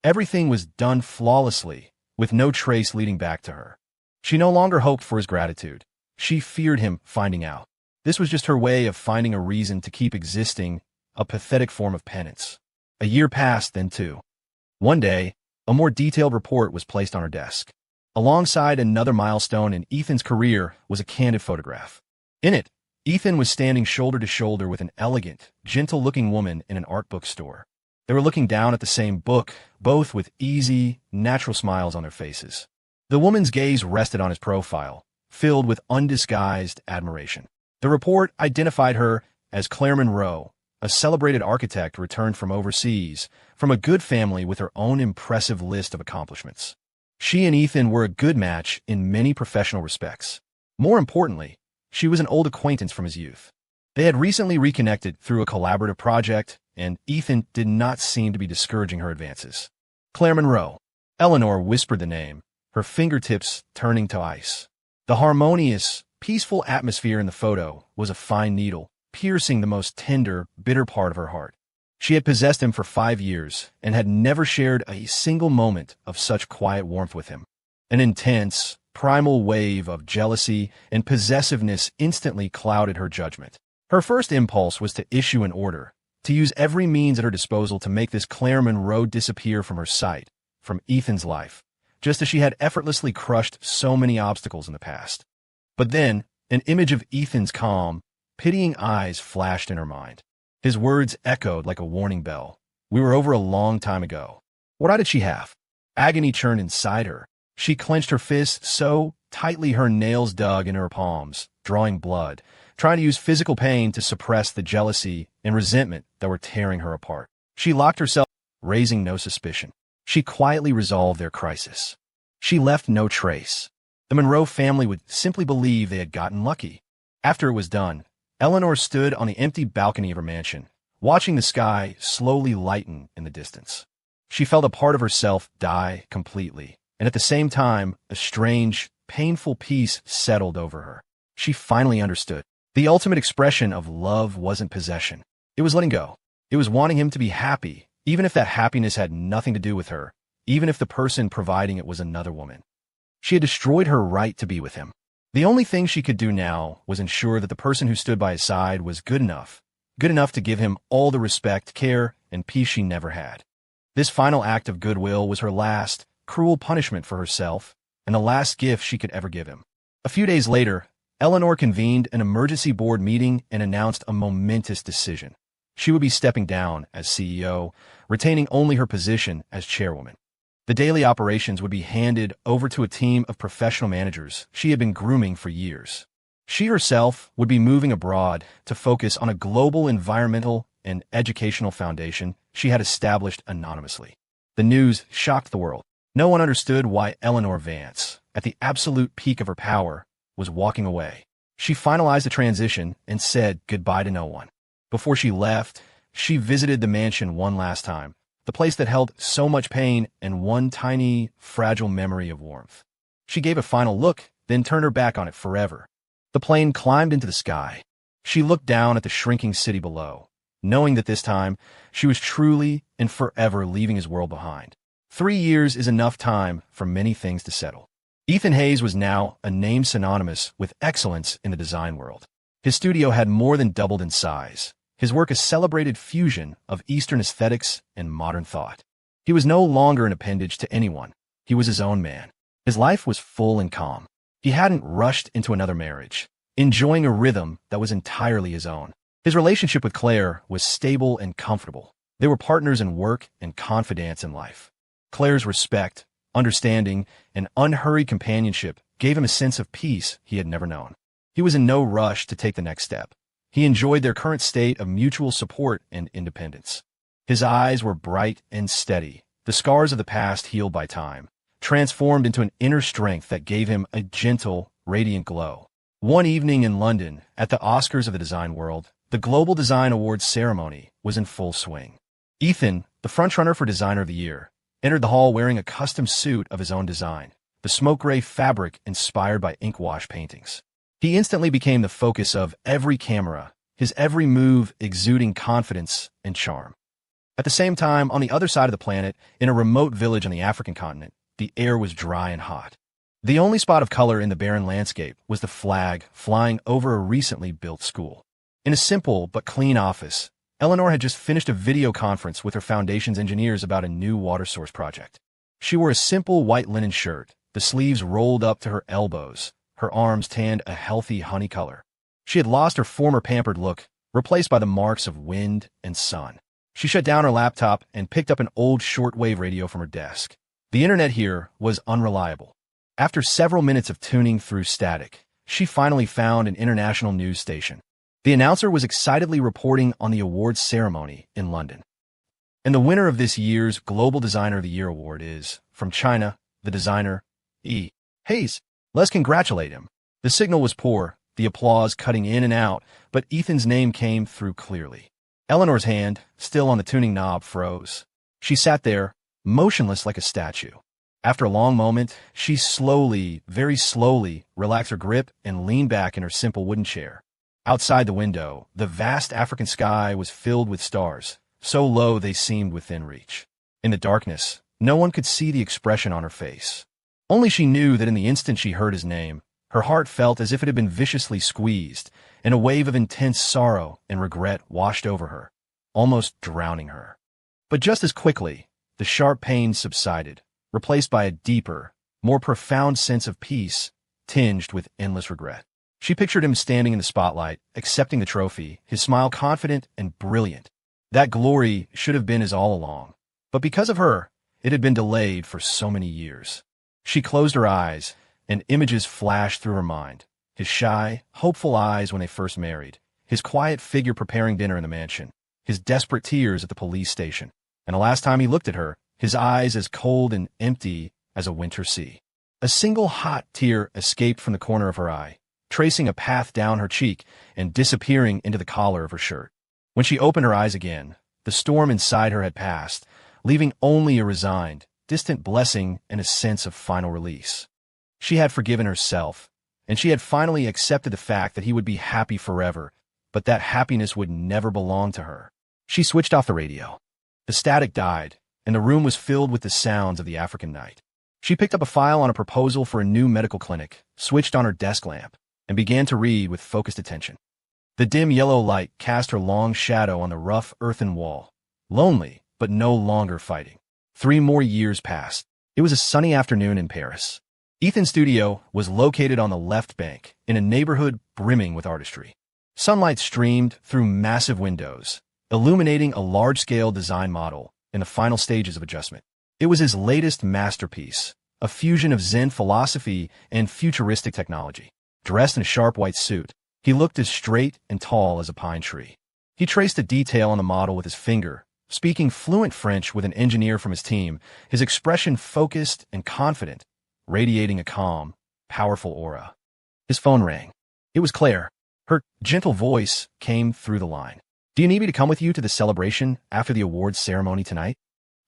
Everything was done flawlessly, with no trace leading back to her. She no longer hoped for his gratitude. She feared him finding out. This was just her way of finding a reason to keep existing, a pathetic form of penance. A year passed, then two. One day, a more detailed report was placed on her desk. Alongside another milestone in Ethan's career was a candid photograph. In it, Ethan was standing shoulder to shoulder with an elegant, gentle-looking woman in an art bookstore. They were looking down at the same book, both with easy, natural smiles on their faces. The woman's gaze rested on his profile, filled with undisguised admiration. The report identified her as Claire Monroe, a celebrated architect returned from overseas, from a good family with her own impressive list of accomplishments. She and Ethan were a good match in many professional respects. More importantly, she was an old acquaintance from his youth. They had recently reconnected through a collaborative project, and Ethan did not seem to be discouraging her advances. Claire Monroe. Eleanor whispered the name, her fingertips turning to ice. The harmonious, peaceful atmosphere in the photo was a fine needle, piercing the most tender, bitter part of her heart. She had possessed him for 5 years and had never shared a single moment of such quiet warmth with him. An intense, primal wave of jealousy and possessiveness instantly clouded her judgment. Her first impulse was to issue an order, to use every means at her disposal to make this Claire Monroe disappear from her sight, from Ethan's life, just as she had effortlessly crushed so many obstacles in the past. But then, an image of Ethan's calm, pitying eyes flashed in her mind. His words echoed like a warning bell. We were over a long time ago. What did she have? Agony churned inside her. She clenched her fists so tightly her nails dug into her palms, drawing blood, trying to use physical pain to suppress the jealousy and resentment that were tearing her apart. She locked herself, raising no suspicion. She quietly resolved their crisis. She left no trace. The Monroe family would simply believe they had gotten lucky. After it was done, Eleanor stood on the empty balcony of her mansion, watching the sky slowly lighten in the distance. She felt a part of herself die completely, and at the same time, a strange, painful peace settled over her. She finally understood. The ultimate expression of love wasn't possession. It was letting go. It was wanting him to be happy, even if that happiness had nothing to do with her, even if the person providing it was another woman. She had destroyed her right to be with him. The only thing she could do now was ensure that the person who stood by his side was good enough to give him all the respect, care, and peace she never had. This final act of goodwill was her last, cruel punishment for herself, and the last gift she could ever give him. A few days later, Eleanor convened an emergency board meeting and announced a momentous decision. She would be stepping down as CEO, retaining only her position as chairwoman. The daily operations would be handed over to a team of professional managers she had been grooming for years. She herself would be moving abroad to focus on a global environmental and educational foundation she had established anonymously. The news shocked the world. No one understood why Eleanor Vance, at the absolute peak of her power, was walking away. She finalized the transition and said goodbye to no one. Before she left, she visited the mansion one last time, the place that held so much pain and one tiny, fragile memory of warmth. She gave a final look, then turned her back on it forever. The plane climbed into the sky. She looked down at the shrinking city below, knowing that this time she was truly and forever leaving his world behind. 3 years is enough time for many things to settle. Ethan Hayes was now a name synonymous with excellence in the design world. His studio had more than doubled in size. His work a celebrated fusion of Eastern aesthetics and modern thought. He was no longer an appendage to anyone. He was his own man. His life was full and calm. He hadn't rushed into another marriage, enjoying a rhythm that was entirely his own. His relationship with Claire was stable and comfortable. They were partners in work and confidants in life. Claire's respect, understanding, and unhurried companionship gave him a sense of peace he had never known. He was in no rush to take the next step. He enjoyed their current state of mutual support and independence. His eyes were bright and steady, the scars of the past healed by time, transformed into an inner strength that gave him a gentle, radiant glow. One evening in London, at the Oscars of the design world, the Global Design Awards ceremony was in full swing. Ethan, the frontrunner for Designer of the Year, entered the hall wearing a custom suit of his own design, the smoke gray fabric inspired by ink wash paintings. He instantly became the focus of every camera, his every move exuding confidence and charm. At the same time, on the other side of the planet, in a remote village on the African continent, the air was dry and hot. The only spot of color in the barren landscape was the flag flying over a recently built school. In a simple but clean office, Eleanor had just finished a video conference with her foundation's engineers about a new water source project. She wore a simple white linen shirt, the sleeves rolled up to her elbows, her arms tanned a healthy honey color. She had lost her former pampered look, replaced by the marks of wind and sun. She shut down her laptop and picked up an old shortwave radio from her desk. The internet here was unreliable. After several minutes of tuning through static, she finally found an international news station. The announcer was excitedly reporting on the awards ceremony in London. And the winner of this year's Global Designer of the Year award is, from China, the designer, E. Hayes. Let's congratulate him. The signal was poor, the applause cutting in and out, but Ethan's name came through clearly. Eleanor's hand, still on the tuning knob, froze. She sat there, motionless like a statue. After a long moment, she slowly, very slowly, relaxed her grip and leaned back in her simple wooden chair. Outside the window, the vast African sky was filled with stars, so low they seemed within reach. In the darkness, no one could see the expression on her face. Only she knew that in the instant she heard his name, her heart felt as if it had been viciously squeezed, and a wave of intense sorrow and regret washed over her, almost drowning her. But just as quickly, the sharp pain subsided, replaced by a deeper, more profound sense of peace, tinged with endless regret. She pictured him standing in the spotlight, accepting the trophy, his smile confident and brilliant. That glory should have been his all along. But because of her, it had been delayed for so many years. She closed her eyes, and images flashed through her mind. His shy, hopeful eyes when they first married, his quiet figure preparing dinner in the mansion, his desperate tears at the police station, and the last time he looked at her, his eyes as cold and empty as a winter sea. A single hot tear escaped from the corner of her eye, tracing a path down her cheek and disappearing into the collar of her shirt. When she opened her eyes again, the storm inside her had passed, leaving only a resigned, distant blessing and a sense of final release. She had forgiven herself, and she had finally accepted the fact that he would be happy forever, but that happiness would never belong to her. She switched off the radio. The static died, and the room was filled with the sounds of the African night. She picked up a file on a proposal for a new medical clinic, switched on her desk lamp, and began to read with focused attention. The dim yellow light cast her long shadow on the rough earthen wall, lonely, but no longer fighting. 3 more years passed. It was a sunny afternoon in Paris. Ethan's studio was located on the left bank, in a neighborhood brimming with artistry. Sunlight streamed through massive windows, illuminating a large-scale design model in the final stages of adjustment. It was his latest masterpiece, a fusion of Zen philosophy and futuristic technology. Dressed in a sharp white suit, he looked as straight and tall as a pine tree. He traced a detail on the model with his finger, speaking fluent French with an engineer from his team, his expression focused and confident, radiating a calm, powerful aura. His phone rang. It was Claire. Her gentle voice came through the line. "Do you need me to come with you to the celebration after the awards ceremony tonight?"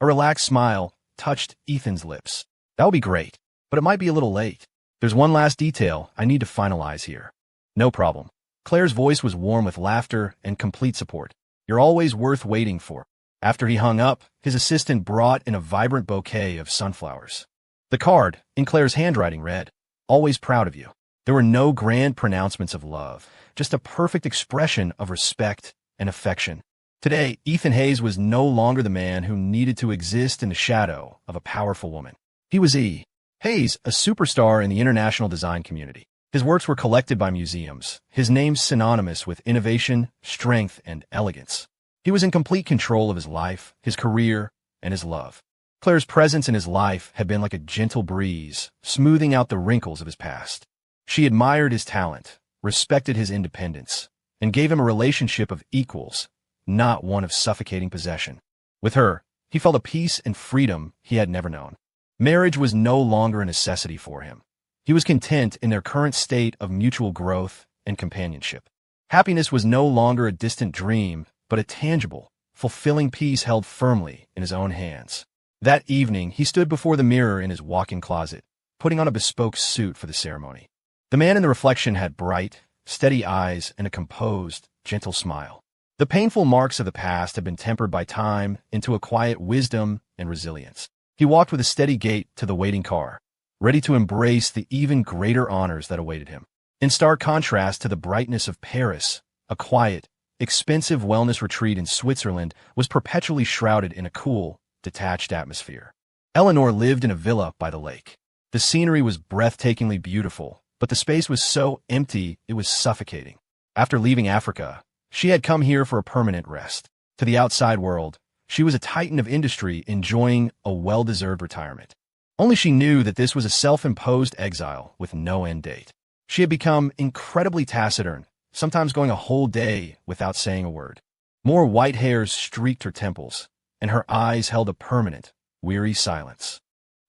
A relaxed smile touched Ethan's lips. "That would be great, but it might be a little late. There's one last detail I need to finalize here." "No problem." Claire's voice was warm with laughter and complete support. "You're always worth waiting for." After he hung up, his assistant brought in a vibrant bouquet of sunflowers. The card, in Claire's handwriting, read, "Always proud of you." There were no grand pronouncements of love, just a perfect expression of respect and affection. Today, Ethan Hayes was no longer the man who needed to exist in the shadow of a powerful woman. He was Hayes, a superstar in the international design community. His works were collected by museums, his name synonymous with innovation, strength, and elegance. He was in complete control of his life, his career, and his love. Claire's presence in his life had been like a gentle breeze, smoothing out the wrinkles of his past. She admired his talent, respected his independence, and gave him a relationship of equals, not one of suffocating possession. With her, he felt a peace and freedom he had never known. Marriage was no longer a necessity for him. He was content in their current state of mutual growth and companionship. Happiness was no longer a distant dream, but a tangible, fulfilling peace held firmly in his own hands. That evening, he stood before the mirror in his walk-in closet, putting on a bespoke suit for the ceremony. The man in the reflection had bright, steady eyes and a composed, gentle smile. The painful marks of the past had been tempered by time into a quiet wisdom and resilience. He walked with a steady gait to the waiting car, ready to embrace the even greater honors that awaited him. In stark contrast to the brightness of Paris, a quiet, expensive wellness retreat in Switzerland was perpetually shrouded in a cool, detached atmosphere. Eleanor lived in a villa by the lake. The scenery was breathtakingly beautiful, but the space was so empty it was suffocating. After leaving Africa, she had come here for a permanent rest. To the outside world, she was a titan of industry enjoying a well-deserved retirement. Only she knew that this was a self-imposed exile with no end date. She had become incredibly taciturn, sometimes going a whole day without saying a word. More white hairs streaked her temples, and her eyes held a permanent, weary silence.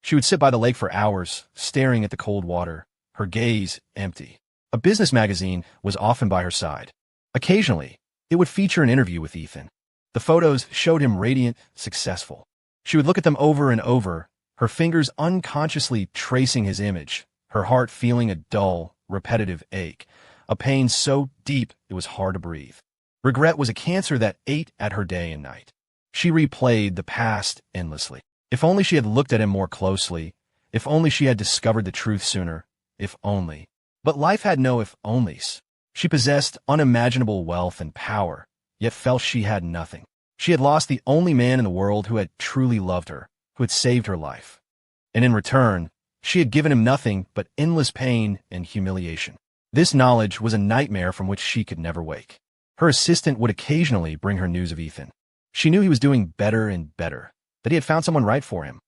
She would sit by the lake for hours, staring at the cold water, her gaze empty. A business magazine was often by her side. Occasionally, it would feature an interview with Ethan. The photos showed him radiant, successful. She would look at them over and over, her fingers unconsciously tracing his image, her heart feeling a dull, repetitive ache, a pain so deep it was hard to breathe. Regret was a cancer that ate at her day and night. She replayed the past endlessly. If only she had looked at him more closely, if only she had discovered the truth sooner, if only. But life had no if-onlys. She possessed unimaginable wealth and power, yet felt she had nothing. She had lost the only man in the world who had truly loved her, who had saved her life. And in return, she had given him nothing but endless pain and humiliation. This knowledge was a nightmare from which she could never wake. Her assistant would occasionally bring her news of Ethan. She knew he was doing better and better, that he had found someone right for him.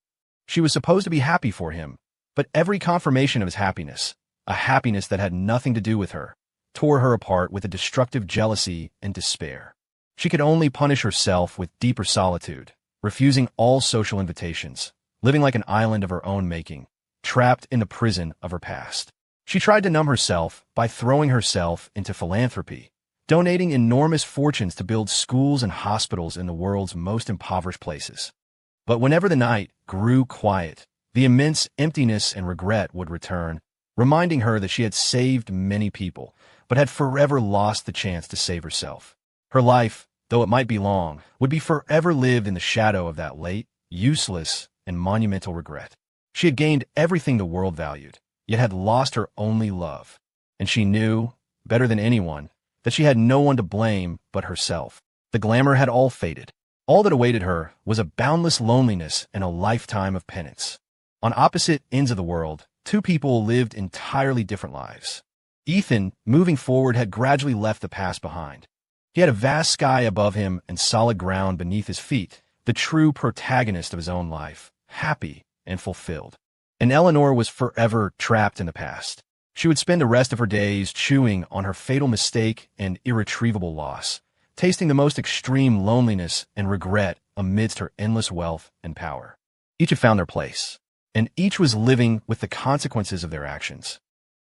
She was supposed to be happy for him, but every confirmation of his happiness, a happiness that had nothing to do with her, tore her apart with a destructive jealousy and despair. She could only punish herself with deeper solitude, refusing all social invitations, living like an island of her own making, trapped in the prison of her past. She tried to numb herself by throwing herself into philanthropy, donating enormous fortunes to build schools and hospitals in the world's most impoverished places. But whenever the night grew quiet, the immense emptiness and regret would return, reminding her that she had saved many people, but had forever lost the chance to save herself. Her life, though it might be long, would be forever lived in the shadow of that late, useless, and monumental regret. She had gained everything the world valued, yet had lost her only love. And she knew, better than anyone, that she had no one to blame but herself. The glamour had all faded. All that awaited her was a boundless loneliness and a lifetime of penance. On opposite ends of the world, two people lived entirely different lives. Ethan, moving forward, had gradually left the past behind. He had a vast sky above him and solid ground beneath his feet, the true protagonist of his own life, happy and fulfilled. And Eleanor was forever trapped in the past. She would spend the rest of her days chewing on her fatal mistake and irretrievable loss, tasting the most extreme loneliness and regret amidst her endless wealth and power. Each had found their place, and each was living with the consequences of their actions.